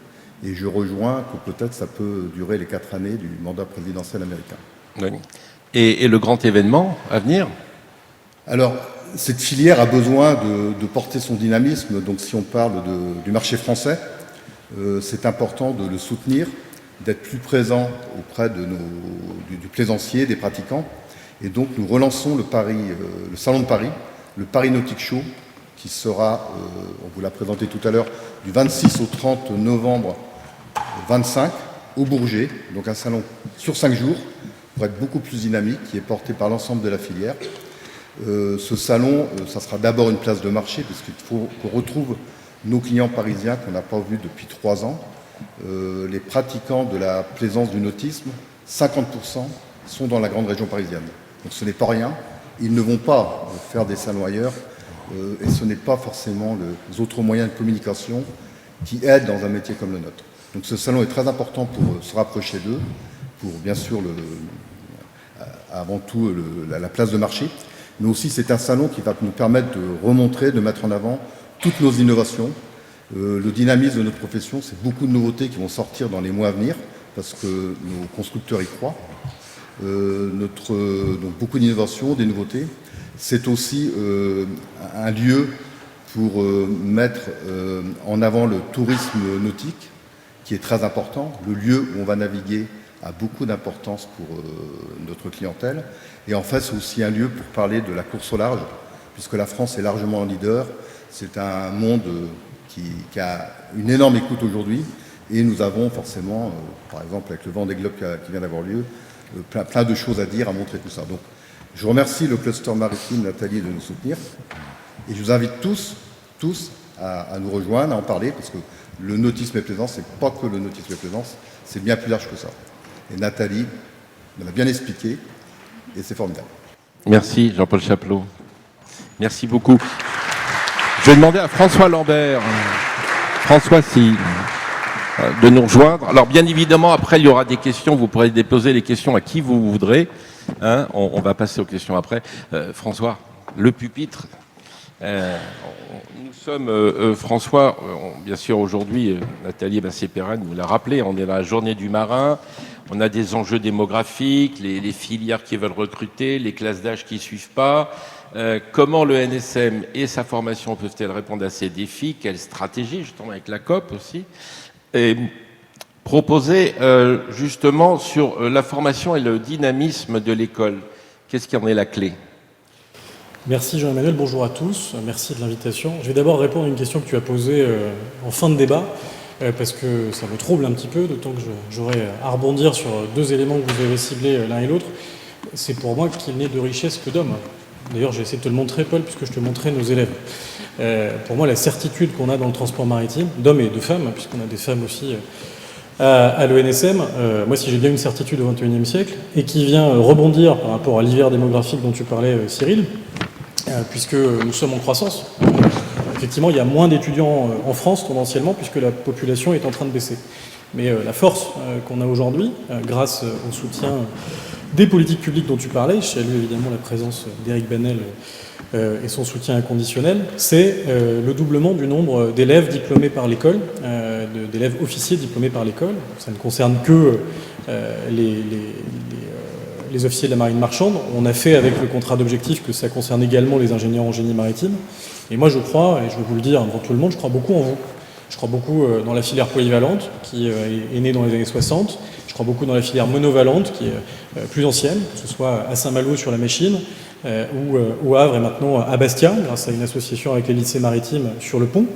Speaker 6: Et je rejoins que peut-être ça peut durer les 4 années du mandat présidentiel américain.
Speaker 2: Oui. Et le grand événement à venir?
Speaker 6: Alors, cette filière a besoin de porter son dynamisme. Donc, si on parle du marché français, c'est important de le soutenir, d'être plus présent auprès du plaisancier, des pratiquants. Et donc, nous relançons le Salon de Paris, le Paris Nautic Show, qui sera, on vous l'a présenté tout à l'heure, du 26 au 30 novembre 25 au Bourget. Donc, un salon sur 5 jours, pour être beaucoup plus dynamique, qui est porté par l'ensemble de la filière. Ce salon, ça sera d'abord une place de marché, puisqu'il faut qu'on retrouve nos clients parisiens qu'on n'a pas vus depuis 3 ans. Les pratiquants de la plaisance du nautisme, 50% sont dans la grande région parisienne. Donc ce n'est pas rien. Ils ne vont pas faire des salons ailleurs, et ce n'est pas forcément les autres moyens de communication qui aident dans un métier comme le nôtre. Donc ce salon est très important pour se rapprocher d'eux, pour bien sûr avant tout la place de marché, mais aussi c'est un salon qui va nous permettre de remontrer, de mettre en avant toutes nos innovations. Le dynamisme de notre profession, c'est beaucoup de nouveautés qui vont sortir dans les mois à venir, parce que nos constructeurs y croient. Donc beaucoup d'innovations, des nouveautés. C'est aussi un lieu pour mettre en avant le tourisme nautique, qui est très important. Le lieu où on va naviguer a beaucoup d'importance pour notre clientèle. Et en fait, c'est aussi un lieu pour parler de la course au large, puisque la France est largement un leader. C'est un monde qui a une énorme écoute aujourd'hui. Et nous avons forcément, par exemple, avec le Vendée Globe qui vient d'avoir lieu, plein de choses à dire, à montrer tout ça. Donc, je remercie le cluster maritime, Nathalie, de nous soutenir. Et je vous invite tous à nous rejoindre, à en parler, parce que le nautisme et plaisance, c'est pas que le nautisme et plaisance, c'est bien plus large que ça. Et Nathalie me l'a bien expliqué, et c'est formidable.
Speaker 2: Merci Jean-Paul Chapelot. Merci beaucoup. Je vais demander à François Lambert, François, de nous rejoindre. Alors bien évidemment, après il y aura des questions, vous pourrez déposer les questions à qui vous voudrez. Hein, on va passer aux questions après. François, le pupitre. Nous sommes, François, bien sûr aujourd'hui, Nathalie Bassier-Perrin nous l'a rappelé, on est dans la journée du marin, On a des enjeux démographiques, les filières qui veulent recruter, les classes d'âge qui ne suivent pas. Comment le NSM et sa formation peuvent-elles répondre à ces défis? Quelle stratégie, justement, avec la COP aussi? Et proposer justement sur la formation et le dynamisme de l'école. Qu'est-ce qui en est la clé?
Speaker 7: Merci Jean-Emmanuel, bonjour à tous, merci de l'invitation. Je vais d'abord répondre à une question que tu as posée en fin de débat, parce que ça me trouble un petit peu, d'autant que j'aurais à rebondir sur deux éléments que vous avez ciblés l'un et l'autre. C'est pour moi qu'il n'est de richesse que d'hommes. D'ailleurs, j'ai essayé de te le montrer, Paul, puisque je te montrais nos élèves. Pour moi, la certitude qu'on a dans le transport maritime, d'hommes et de femmes, puisqu'on a des femmes aussi à l'ENSM, moi, si j'ai bien une certitude au XXIe siècle, et qui vient rebondir par rapport à l'hiver démographique dont tu parlais, Cyril, puisque nous sommes en croissance. Effectivement, il y a moins d'étudiants en France, tendanciellement, puisque la population est en train de baisser. Mais la force qu'on a aujourd'hui, grâce au soutien des politiques publiques dont tu parlais, je salue évidemment la présence d'Éric Banel et son soutien inconditionnel, c'est le doublement du nombre d'élèves diplômés par l'école, d'élèves officiers diplômés par l'école. Ça ne concerne que les officiers de la marine marchande. On a fait avec le contrat d'objectif que ça concerne également les ingénieurs en génie maritime. Et moi je crois, et je veux vous le dire devant tout le monde, je crois beaucoup en vous. Je crois beaucoup dans la filière polyvalente qui est née dans les années 60. Je crois beaucoup dans la filière monovalente qui est plus ancienne, que ce soit à Saint-Malo sur la Méchine ou au Havre et maintenant à Bastia, grâce à une association avec les lycées maritimes sur le pont.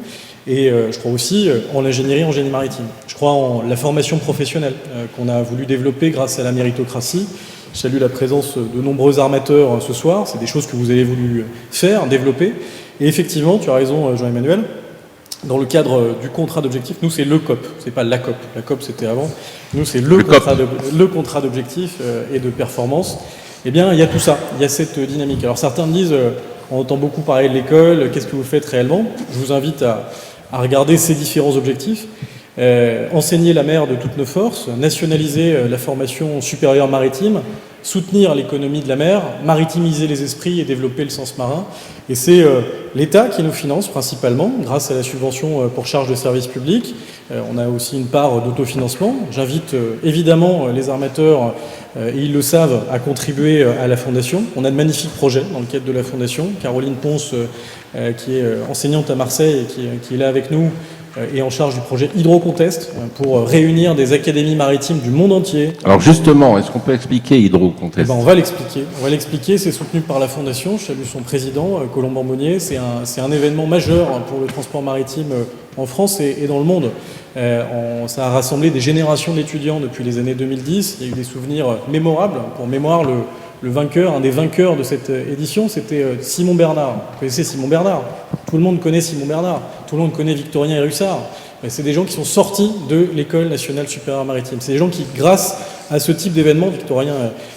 Speaker 7: Et je crois aussi en l'ingénierie en génie maritime. Je crois en la formation professionnelle qu'on a voulu développer grâce à la méritocratie. Je salue la présence de nombreux armateurs ce soir. C'est des choses que vous avez voulu faire, développer. Et effectivement, tu as raison, Jean-Emmanuel, dans le cadre du contrat d'objectif, nous c'est le COP, c'est pas la COP. La COP c'était avant. Nous c'est le contrat d'objectif et de performance. Eh bien, il y a tout ça, il y a cette dynamique. Alors certains me disent, on entend beaucoup parler de l'école, qu'est-ce que vous faites réellement? Je vous invite à regarder ces différents objectifs. Enseigner la mer de toutes nos forces, nationaliser la formation supérieure maritime, soutenir l'économie de la mer, maritimiser les esprits et développer le sens marin. Et c'est l'État qui nous finance principalement, grâce à la subvention pour charge de service public. On a aussi une part d'autofinancement. J'invite évidemment les armateurs, et ils le savent, à contribuer à la Fondation. On a de magnifiques projets dans le cadre de la Fondation. Caroline Ponce, qui est enseignante à Marseille et qui est là avec nous, et en charge du projet Hydrocontest pour réunir des académies maritimes du monde entier.
Speaker 2: Alors justement, est-ce qu'on peut expliquer Hydrocontest?
Speaker 7: On va l'expliquer, c'est soutenu par la Fondation, je salue son président, Colomban Monnier. C'est un événement majeur pour le transport maritime en France et dans le monde. Ça a rassemblé des générations d'étudiants depuis les années 2010, il y a eu des souvenirs mémorables. Pour mémoire, le vainqueur, un des vainqueurs de cette édition, c'était Simon Bernard. Vous connaissez Simon Bernard? Tout le monde connaît Simon Bernard. Tout le monde connaît Victorien et Russard. C'est des gens qui sont sortis de l'École nationale supérieure maritime. C'est des gens qui, grâce à ce type d'événement, Victorien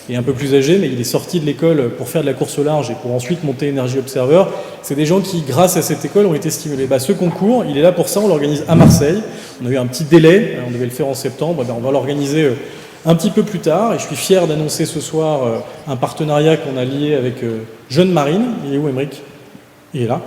Speaker 7: est un peu plus âgé, mais il est sorti de l'école pour faire de la course au large et pour ensuite monter Energy Observer. C'est des gens qui, grâce à cette école, ont été stimulés. Ce concours, il est là pour ça, on l'organise à Marseille. On a eu un petit délai, on devait le faire en septembre, on va l'organiser un petit peu plus tard, et je suis fier d'annoncer ce soir un partenariat qu'on a lié avec Jeune Marine. Il est où, Émeric? Il est là.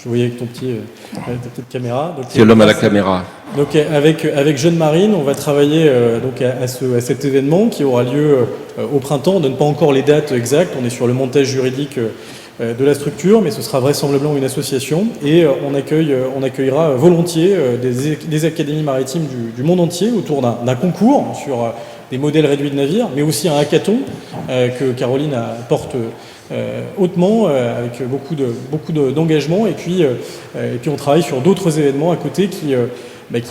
Speaker 7: Je voyais avec ta petite caméra.
Speaker 2: C'est l'homme à la caméra.
Speaker 7: Donc avec Jeune Marine, on va travailler donc à cet événement qui aura lieu au printemps. On ne donne pas encore les dates exactes. On est sur le montage juridique de la structure, mais ce sera vraisemblablement une association. Et on accueillera volontiers des académies maritimes du monde entier autour d'un concours sur des modèles réduits de navires, mais aussi un hackathon que Caroline apporte hautement, avec beaucoup d'engagement. Et puis on travaille sur d'autres événements à côté qui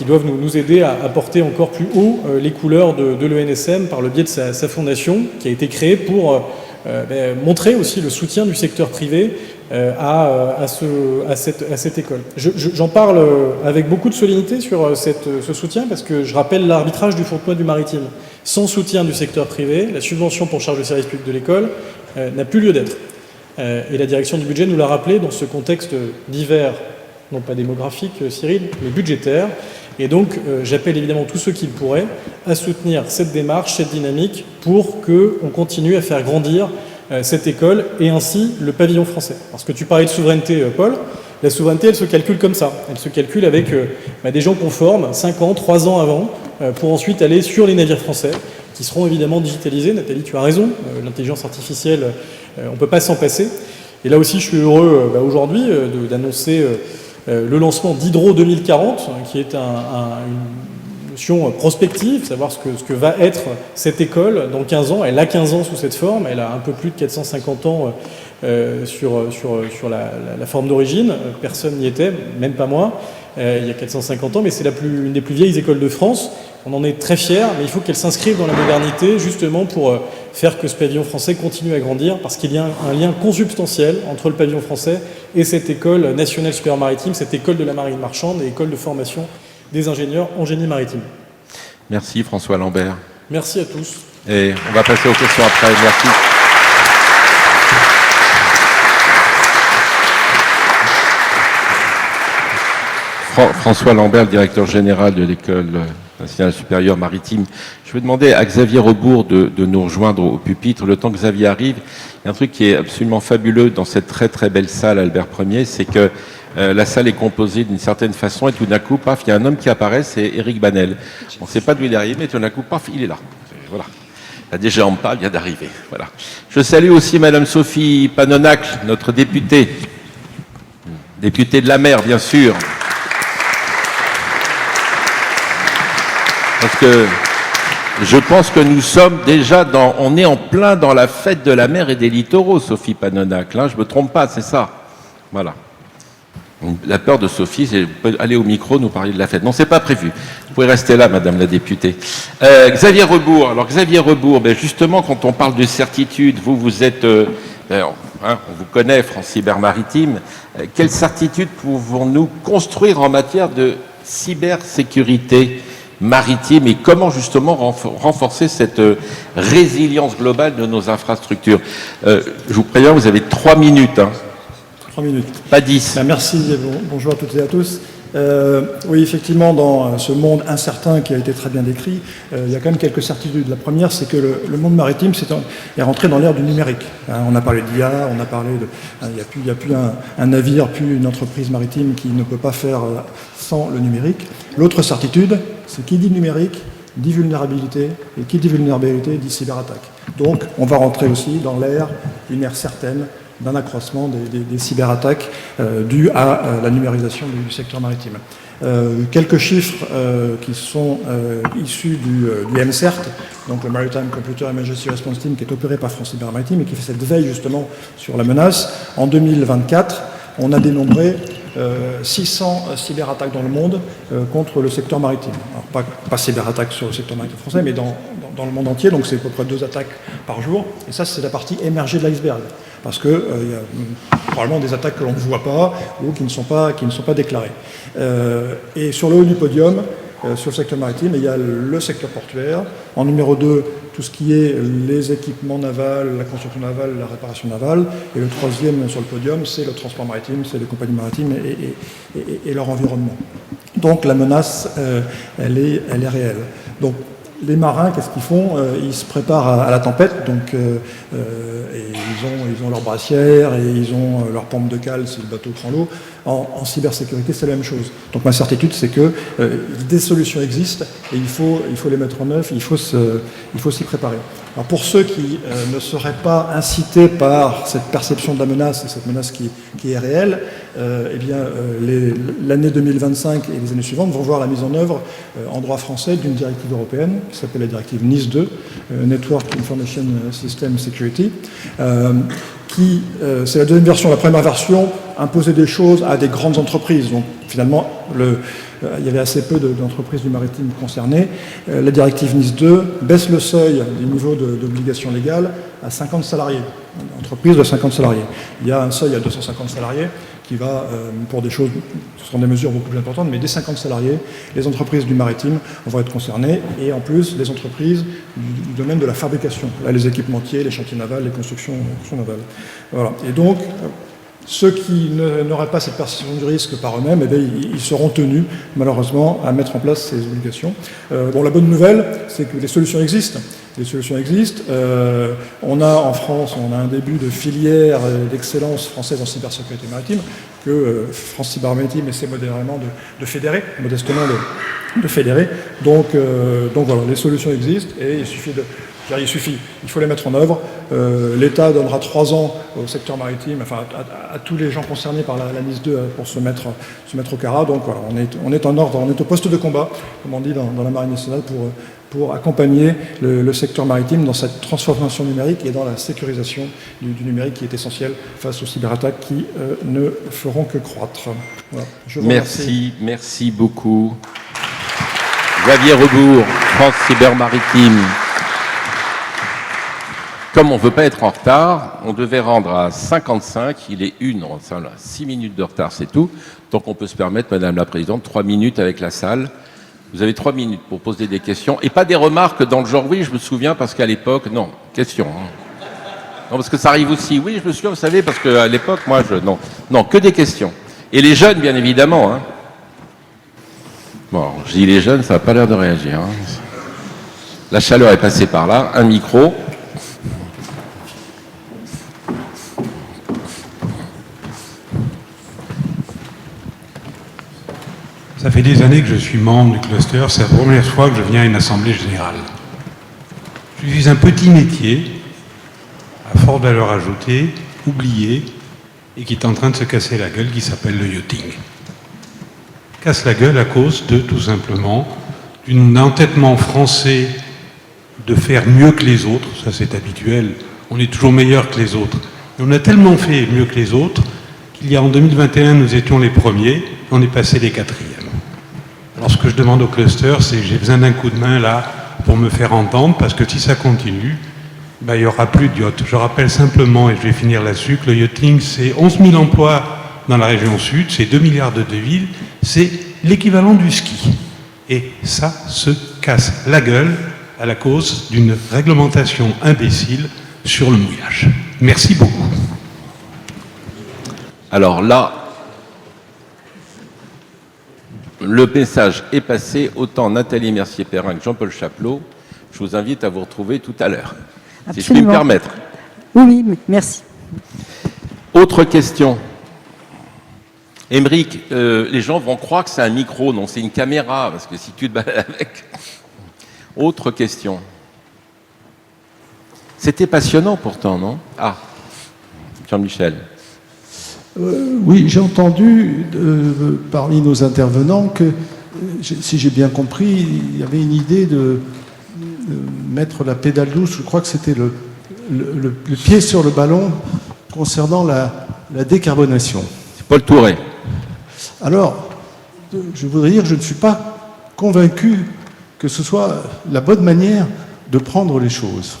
Speaker 7: doivent nous aider à porter encore plus haut les couleurs de l'ENSM par le biais de sa fondation, qui a été créée pour montrer aussi le soutien du secteur privé à cette école. J'en parle avec beaucoup de solennité sur ce soutien, parce que je rappelle l'arbitrage du Fontenoy du maritime. Sans soutien du secteur privé, la subvention pour charge de service public de l'école n'a plus lieu d'être. Et la direction du budget nous l'a rappelé dans ce contexte d'hiver, non pas démographique, Cyril, mais budgétaire. Et donc, j'appelle évidemment tous ceux qui le pourraient à soutenir cette démarche, cette dynamique, pour qu'on continue à faire grandir cette école et ainsi le pavillon français. Parce que tu parlais de souveraineté, Paul. La souveraineté, elle se calcule comme ça. Elle se calcule avec des gens qu'on forme 5 ans, 3 ans avant, pour ensuite aller sur les navires français, qui seront évidemment digitalisées. Nathalie, tu as raison, l'intelligence artificielle, on ne peut pas s'en passer. Et là aussi, je suis heureux aujourd'hui d'annoncer le lancement d'Hydro 2040, qui est une notion prospective, savoir ce que va être cette école dans 15 ans. Elle a 15 ans sous cette forme, elle a un peu plus de 450 ans sur la forme d'origine. Personne n'y était, même pas moi, il y a 450 ans, mais c'est une des plus vieilles écoles de France. On en est très fiers, mais il faut qu'elle s'inscrive dans la modernité, justement pour faire que ce pavillon français continue à grandir, parce qu'il y a un lien consubstantiel entre le pavillon français et cette école nationale supérieure maritime, cette école de la marine marchande et école de formation des ingénieurs en génie maritime.
Speaker 2: Merci François Lambert.
Speaker 7: Merci à tous.
Speaker 2: Et on va passer aux questions après. Merci. François Lambert, le directeur général de l'École nationale supérieure maritime. Je vais demander à Xavier Rebourg de nous rejoindre au pupitre. Le temps que Xavier arrive, il y a un truc qui est absolument fabuleux dans cette très très belle salle Albert Ier, c'est que la salle est composée d'une certaine façon et tout d'un coup, paf, il y a un homme qui apparaît, c'est Éric Banel. On ne sait pas d'où il est arrivé, mais tout d'un coup, paf, il est là. Voilà. Il a déjà en pas, il vient d'arriver. Voilà. Je salue aussi Madame Sophie Panonacle, notre députée. Députée de la mer, bien sûr. Parce que je pense que nous sommes déjà on est en plein dans la fête de la mer et des littoraux, Sophie Panonacle, hein, je me trompe pas, c'est ça. Voilà. La peur de Sophie, c'est aller au micro, nous parler de la fête. Non, c'est pas prévu. Vous pouvez rester là, Madame la députée. Xavier Rebourg. Alors, Xavier Rebourg, justement, quand on parle de certitude, vous êtes, on vous connaît, France Cybermaritime. Quelle certitude pouvons-nous construire en matière de cybersécurité maritime et comment justement renforcer cette résilience globale de nos infrastructures? Je vous préviens, vous avez 3 minutes. Hein.
Speaker 8: 3 minutes.
Speaker 2: Pas 10.
Speaker 8: Merci, bonjour à toutes et à tous. Oui, effectivement, dans ce monde incertain qui a été très bien décrit, il y a quand même quelques certitudes. La première, c'est que le monde maritime est rentré dans l'ère du numérique. On a parlé d'IA, on a parlé il n'y a plus un navire, plus une entreprise maritime qui ne peut pas faire sans le numérique. L'autre certitude, c'est qui dit numérique, dit vulnérabilité, et qui dit vulnérabilité, dit cyberattaque. Donc, on va rentrer aussi dans une ère certaine, d'un accroissement des cyberattaques dues à la numérisation du secteur maritime. Quelques chiffres qui sont issus du MCERT, donc le Maritime Computer Emergency Response Team, qui est opéré par France Cybermaritime et qui fait cette veille justement sur la menace. En 2024, on a dénombré 600 cyberattaques dans le monde contre le secteur maritime. Alors, pas cyberattaques sur le secteur maritime français, mais dans le monde entier, donc c'est à peu près 2 attaques par jour. Et ça, c'est la partie émergée de l'iceberg. Parce qu'il y a probablement des attaques que l'on ne voit pas ou qui ne sont pas déclarées. Et sur le haut du podium, sur le secteur maritime, il y a le secteur portuaire. En numéro 2, tout ce qui est les équipements navals, la construction navale, la réparation navale. Et le troisième sur le podium, c'est le transport maritime, c'est les compagnies maritimes et leur environnement. Donc la menace, elle est réelle. Donc, les marins, qu'est-ce qu'ils font? Ils se préparent à la tempête, donc et ils ont leur brassière et ils ont leur pompe de cale si le bateau prend l'eau. En cybersécurité, c'est la même chose. Donc ma certitude, c'est que des solutions existent et il faut les mettre en œuvre, il faut s'y préparer. Alors pour ceux qui ne seraient pas incités par cette perception de la menace, et cette menace qui est réelle, l'année 2025 et les années suivantes vont voir la mise en œuvre en droit français d'une directive européenne qui s'appelle la directive NIS 2, Network Information System Security, c'est la deuxième version. La première version imposait des choses à des grandes entreprises. Donc finalement, il y avait assez peu d'entreprises du maritime concernées. La directive NIS 2 baisse le seuil du niveau d'obligation légale à 50 salariés, une entreprise de 50 salariés. Il y a un seuil à 250 salariés qui va, pour des choses, ce seront des mesures beaucoup plus importantes, mais dès 50 salariés, les entreprises du maritime vont être concernées, et en plus, les entreprises du domaine de la fabrication, là, les équipementiers, les chantiers navals, les constructions navales. Voilà. Et donc, Ceux qui n'auraient pas cette perception du risque par eux-mêmes, eh bien, ils seront tenus, malheureusement, à mettre en place ces obligations. Bon, la bonne nouvelle, c'est que les solutions existent. Les solutions existent. On a en France, on a un début de filière d'excellence française en cybersécurité maritime que France Cyber Maritime essaie modérément de fédérer, modestement de fédérer. Donc voilà, les solutions existent et il faut les mettre en œuvre. L'État donnera 3 ans au secteur maritime, enfin à tous les gens concernés par la NIS 2 pour se mettre au carat. Donc voilà, on est en ordre, on est au poste de combat, comme on dit dans la Marine nationale, pour accompagner le secteur maritime dans cette transformation numérique et dans la sécurisation du numérique qui est essentielle face aux cyberattaques qui ne feront que croître. Voilà. Je vous remercie.
Speaker 2: Merci beaucoup. Xavier Rebourg, France Cyber Maritime. Comme on ne veut pas être en retard, on devait rendre à 55, il est 6 minutes de retard, c'est tout. Donc on peut se permettre, Madame la Présidente, 3 minutes avec la salle. Vous avez 3 minutes pour poser des questions. Et pas des remarques dans le genre, oui, je me souviens, parce qu'à l'époque, non, question. Hein. Non, parce que ça arrive aussi, oui, je me souviens, vous savez, parce qu'à l'époque, moi, non, que des questions. Et les jeunes, bien évidemment. Hein. Bon, je dis les jeunes, ça n'a pas l'air de réagir. Hein. La chaleur est passée par là, un micro.
Speaker 9: Ça fait des années que je suis membre du cluster, c'est la première fois que je viens à une assemblée générale. Je suis un petit métier, à forte valeur ajoutée, oublié, et qui est en train de se casser la gueule, qui s'appelle le yachting. Casse la gueule à cause de, tout simplement, d'un entêtement français de faire mieux que les autres, ça c'est habituel, on est toujours meilleur que les autres. Et on a tellement fait mieux que les autres, qu'il y a en 2021, nous étions les premiers, on est passé les 4e. Alors ce que je demande au cluster, c'est j'ai besoin d'un coup de main là pour me faire entendre, parce que si ça continue, ben, il n'y aura plus de yachts. Je rappelle simplement, et je vais finir là-dessus, que le yachting, c'est 11 000 emplois dans la région sud, c'est 2 milliards de devises, c'est l'équivalent du ski. Et ça se casse la gueule à la cause d'une réglementation imbécile sur le mouillage. Merci beaucoup.
Speaker 2: Alors là, le message est passé. Autant Nathalie Mercier-Perrin que Jean-Paul Chapelot, je vous invite à vous retrouver tout à l'heure. Si je puis me permettre.
Speaker 5: Oui, merci.
Speaker 2: Autre question. Émeric, les gens vont croire que c'est un micro, non, c'est une caméra, parce que si tu te balades avec... Autre question. C'était passionnant pourtant, non? Ah, Jean-Michel.
Speaker 10: Oui, j'ai entendu parmi nos intervenants que, si j'ai bien compris, il y avait une idée de mettre la pédale douce, je crois que c'était le pied sur le ballon concernant la décarbonation.
Speaker 2: C'est Paul Touré.
Speaker 10: Alors, je voudrais dire que je ne suis pas convaincu que ce soit la bonne manière de prendre les choses.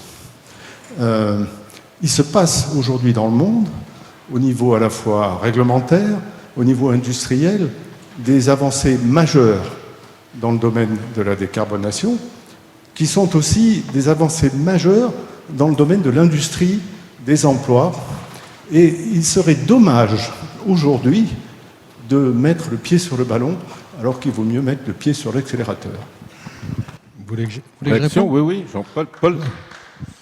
Speaker 10: Il se passe aujourd'hui dans le monde, au niveau à la fois réglementaire, au niveau industriel, des avancées majeures dans le domaine de la décarbonation, qui sont aussi des avancées majeures dans le domaine de l'industrie, des emplois. Et il serait dommage aujourd'hui de mettre le pied sur le ballon, alors qu'il vaut mieux mettre le pied sur l'accélérateur.
Speaker 3: Vous voulez que je réponde ?
Speaker 2: Oui, Jean-Paul.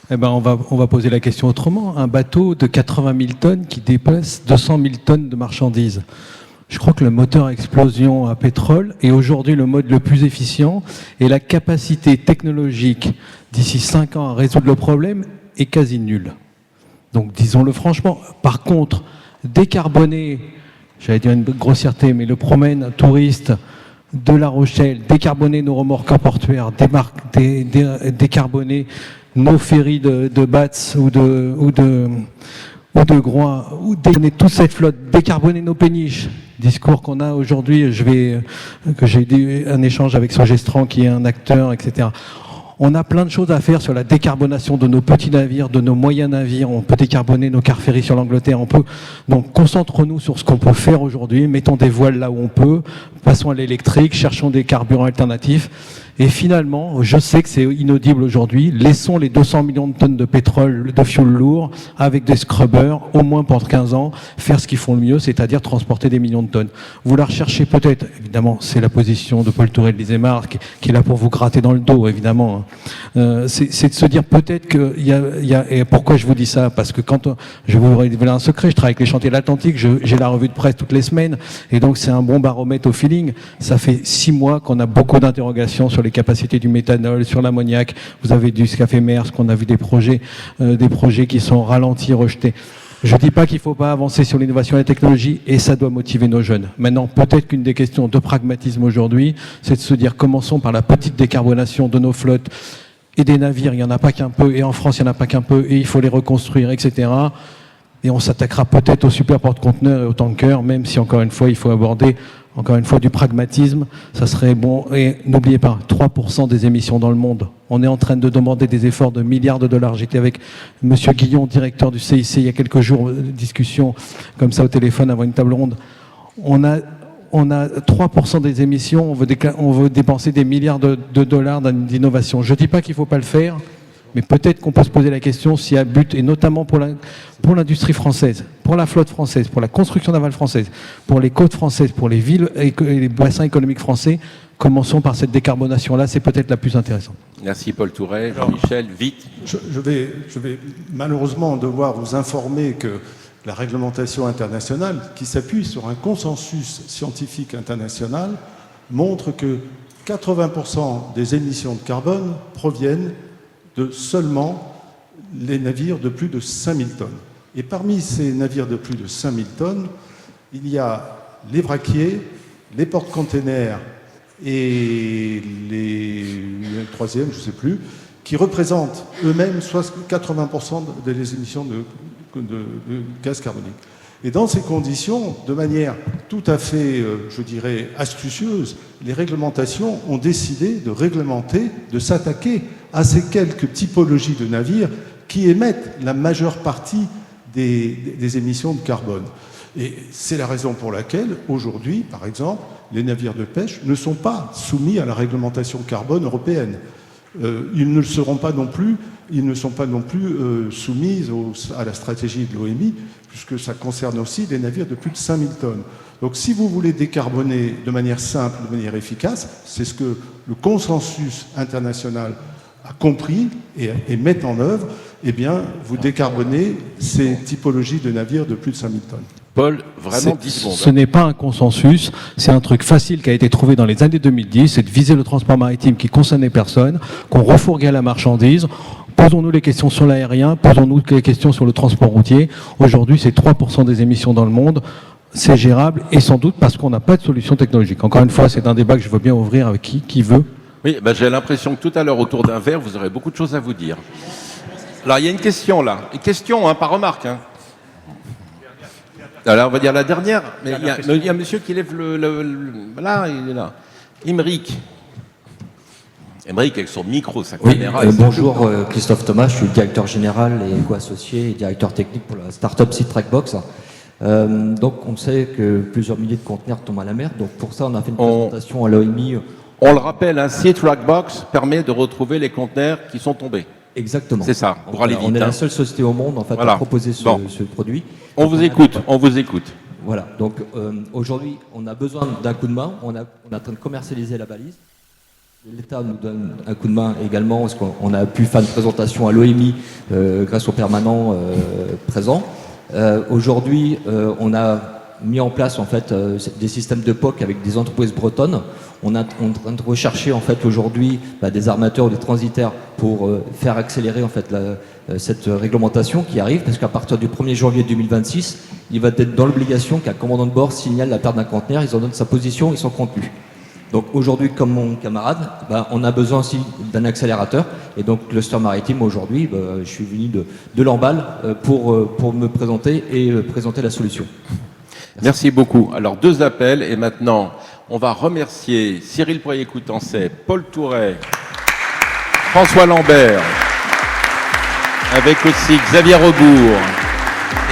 Speaker 3: Eh ben, on va poser la question autrement. Un bateau de 80 000 tonnes qui déplace 200 000 tonnes de marchandises. Je crois que le moteur à explosion à pétrole est aujourd'hui le mode le plus efficient et la capacité technologique d'ici 5 ans à résoudre le problème est quasi nulle. Donc disons-le franchement. Par contre, décarboner, j'allais dire une grossièreté, mais le promène touriste de La Rochelle, décarboner nos remorqueurs portuaires, décarboner nos ferries de Batz ou de Groix, ou décarboner toute cette flotte, décarboner nos péniches. Discours qu'on a aujourd'hui, que j'ai eu un échange avec Sogestran qui est un acteur, etc. On a plein de choses à faire sur la décarbonisation de nos petits navires, de nos moyens navires. On peut décarboner nos cars ferries sur l'Angleterre. Donc concentrons-nous sur ce qu'on peut faire aujourd'hui. Mettons des voiles là où on peut. Passons à l'électrique. Cherchons des carburants alternatifs. Et finalement, je sais que c'est inaudible aujourd'hui, laissons les 200 millions de tonnes de pétrole, de fioul lourd, avec des scrubbers, au moins pendant 15 ans, faire ce qu'ils font le mieux, c'est-à-dire transporter des millions de tonnes. Vous la recherchez peut-être, évidemment, c'est la position de Paul Touré de l'Isémar qui est là pour vous gratter dans le dos, évidemment. C'est de se dire peut-être qu'il y a... Et pourquoi je vous dis ça? Parce que quand... Je vais vous révéler un secret, je travaille avec les chantiers de l'Atlantique, j'ai la revue de presse toutes les semaines, et donc c'est un bon baromètre au feeling. Ça fait 6 mois qu'on a beaucoup d'interrogations sur les capacités du méthanol, sur l'ammoniac. Vous avez du ce qu'a fait Maersk, qu'on a vu des projets qui sont ralentis, rejetés. Je ne dis pas qu'il ne faut pas avancer sur l'innovation et la technologie, et ça doit motiver nos jeunes. Maintenant, peut-être qu'une des questions de pragmatisme aujourd'hui, c'est de se dire, commençons par la petite décarbonation de nos flottes et des navires, il n'y en a pas qu'un peu, et en France, il n'y en a pas qu'un peu, et il faut les reconstruire, etc. Et on s'attaquera peut-être aux super porte-conteneurs et aux tankers, même si, encore une fois, il faut aborder, encore une fois, du pragmatisme. Ça serait bon. Et n'oubliez pas, 3% des émissions dans le monde. On est en train de demander des efforts de milliards de dollars. J'étais avec M. Guillon, directeur du CIC, il y a quelques jours, discussion comme ça au téléphone avant une table ronde. On a 3% des émissions, on veut dépenser des milliards de dollars d'innovation. Je ne dis pas qu'il ne faut pas le faire, mais peut-être qu'on peut se poser la question s'il y a but, et notamment pour l'industrie française, pour la flotte française, pour la construction navale française, pour les côtes françaises, pour les villes et les bassins économiques français, commençons par cette décarbonation-là, c'est peut-être la plus intéressante.
Speaker 2: Merci Paul Touré. Jean-Michel, vite.
Speaker 10: Je vais malheureusement devoir vous informer que la réglementation internationale, qui s'appuie sur un consensus scientifique international, montre que 80% des émissions de carbone proviennent de seulement les navires de plus de 5000 tonnes. Et parmi ces navires de plus de 5000 tonnes, il y a les vraquiers, les porte-containers et le troisième, je ne sais plus, qui représentent eux-mêmes 80% des émissions de gaz carbonique. Et dans ces conditions, de manière tout à fait, je dirais, astucieuse, les réglementations ont décidé de réglementer, de s'attaquer à ces quelques typologies de navires qui émettent la majeure partie des émissions de carbone. Et c'est la raison pour laquelle, aujourd'hui, par exemple, les navires de pêche ne sont pas soumis à la réglementation carbone européenne. Ils ne sont pas non plus soumis à la stratégie de l'OMI, puisque ça concerne aussi des navires de plus de 5000 tonnes. Donc si vous voulez décarboner de manière simple, de manière efficace, c'est ce que le consensus international a compris et met en œuvre, eh bien, vous décarbonez ces typologies de navires de plus de 5000 tonnes.
Speaker 2: Paul, vraiment 10 secondes.
Speaker 3: Ce n'est pas un consensus, c'est un truc facile qui a été trouvé dans les années 2010, c'est de viser le transport maritime qui concernait personne, qu'on refourguait à la marchandise. Posons-nous les questions sur l'aérien, posons-nous les questions sur le transport routier. Aujourd'hui, c'est 3% des émissions dans le monde. C'est gérable, et sans doute parce qu'on n'a pas de solution technologique. Encore une fois, c'est un débat que je veux bien ouvrir avec qui veut.
Speaker 2: Oui, j'ai l'impression que tout à l'heure, autour d'un verre, vous aurez beaucoup de choses à vous dire. Alors, il y a une question là. Une question, pas remarque. Alors, on va dire la dernière. Mais il y a un monsieur qui lève là, il est là. Imric. Imric, avec son micro, sa caméra.
Speaker 11: Bonjour, Christophe Thomas, je suis directeur général et co-associé et directeur technique pour la start-up SeaTrackBox. Donc, on sait que plusieurs milliers de conteneurs tombent à la mer. Donc, pour ça, on a fait une présentation à l'OMI.
Speaker 2: On le rappelle, un SeaTrackBox permet de retrouver les conteneurs qui sont tombés.
Speaker 11: Exactement.
Speaker 2: C'est ça, pour aller vite.
Speaker 11: On est la seule société au monde, en fait, à proposer ce produit.
Speaker 2: On vous écoute, on vous écoute.
Speaker 11: Voilà, donc aujourd'hui, on a besoin d'un coup de main. On est en train de commercialiser la balise. L'État nous donne un coup de main également, parce qu'on a pu faire une présentation à l'OMI grâce aux permanents présents. Aujourd'hui, on a mis en place en fait des systèmes de POC avec des entreprises bretonnes. On est en train de rechercher en fait aujourd'hui des armateurs ou des transitaires pour faire accélérer en fait cette réglementation qui arrive, parce qu'à partir du 1er janvier 2026, il va être dans l'obligation qu'un commandant de bord signale la perte d'un conteneur, ils en donnent sa position et son contenu. Donc aujourd'hui, comme mon camarade, on a besoin aussi d'un accélérateur. Et donc Cluster Maritime, aujourd'hui, je suis venu de l'emballe pour me présenter et présenter la solution.
Speaker 2: Merci beaucoup. Alors 2 appels et maintenant on va remercier Cyril Poirier-Coutancet, Paul Touré, François Lambert, avec aussi Xavier Rebourg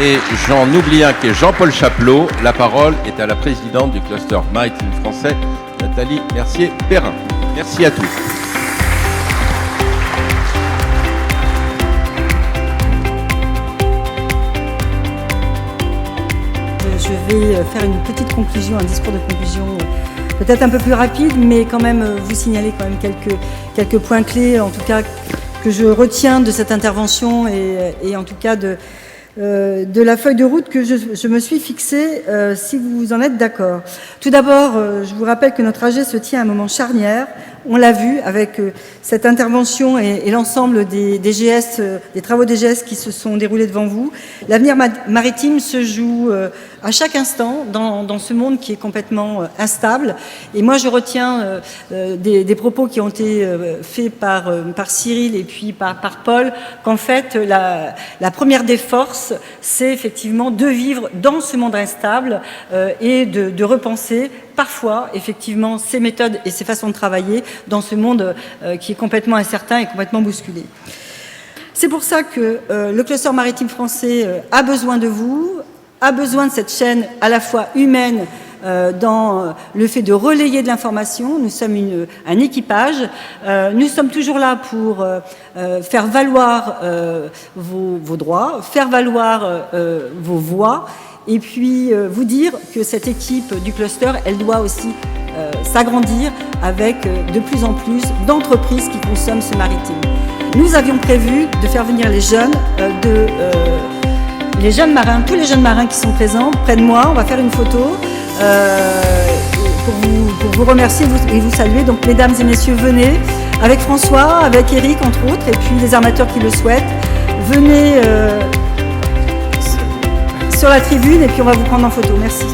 Speaker 2: et j'en oublie un qui est Jean-Paul Chapelot. La parole est à la présidente du Cluster Maritime français, Nathalie Mercier-Perrin. Merci à tous.
Speaker 5: Je vais faire une petite conclusion, un discours de conclusion peut-être un peu plus rapide, mais quand même vous signaler quand même quelques points clés, en tout cas que je retiens de cette intervention et en tout cas de la feuille de route que je me suis fixée, si vous en êtes d'accord. Tout d'abord, je vous rappelle que notre AG se tient à un moment charnière. On l'a vu avec cette intervention et l'ensemble des GS, des travaux des GS qui se sont déroulés devant vous. L'avenir maritime se joue à chaque instant dans ce monde qui est complètement instable. Et moi, je retiens des propos qui ont été faits par Cyril et puis par Paul, qu'en fait, la première des forces, c'est effectivement de vivre dans ce monde instable et de repenser parfois, effectivement, ces méthodes et ces façons de travailler dans ce monde qui est complètement incertain et complètement bousculé. C'est pour ça que le cluster maritime français a besoin de vous, a besoin de cette chaîne à la fois humaine dans le fait de relayer de l'information. Nous sommes un équipage. Nous sommes toujours là pour faire valoir vos droits, faire valoir vos voix, et puis vous dire que cette équipe du cluster, elle doit aussi s'agrandir avec de plus en plus d'entreprises qui consomment ce maritime. Nous avions prévu de faire venir les jeunes marins, tous les jeunes marins qui sont présents près de moi. On va faire une photo pour vous remercier et vous saluer. Donc mesdames et messieurs, venez avec François, avec Eric entre autres, et puis les armateurs qui le souhaitent. Venez sur la tribune et puis on va vous prendre en photo. Merci.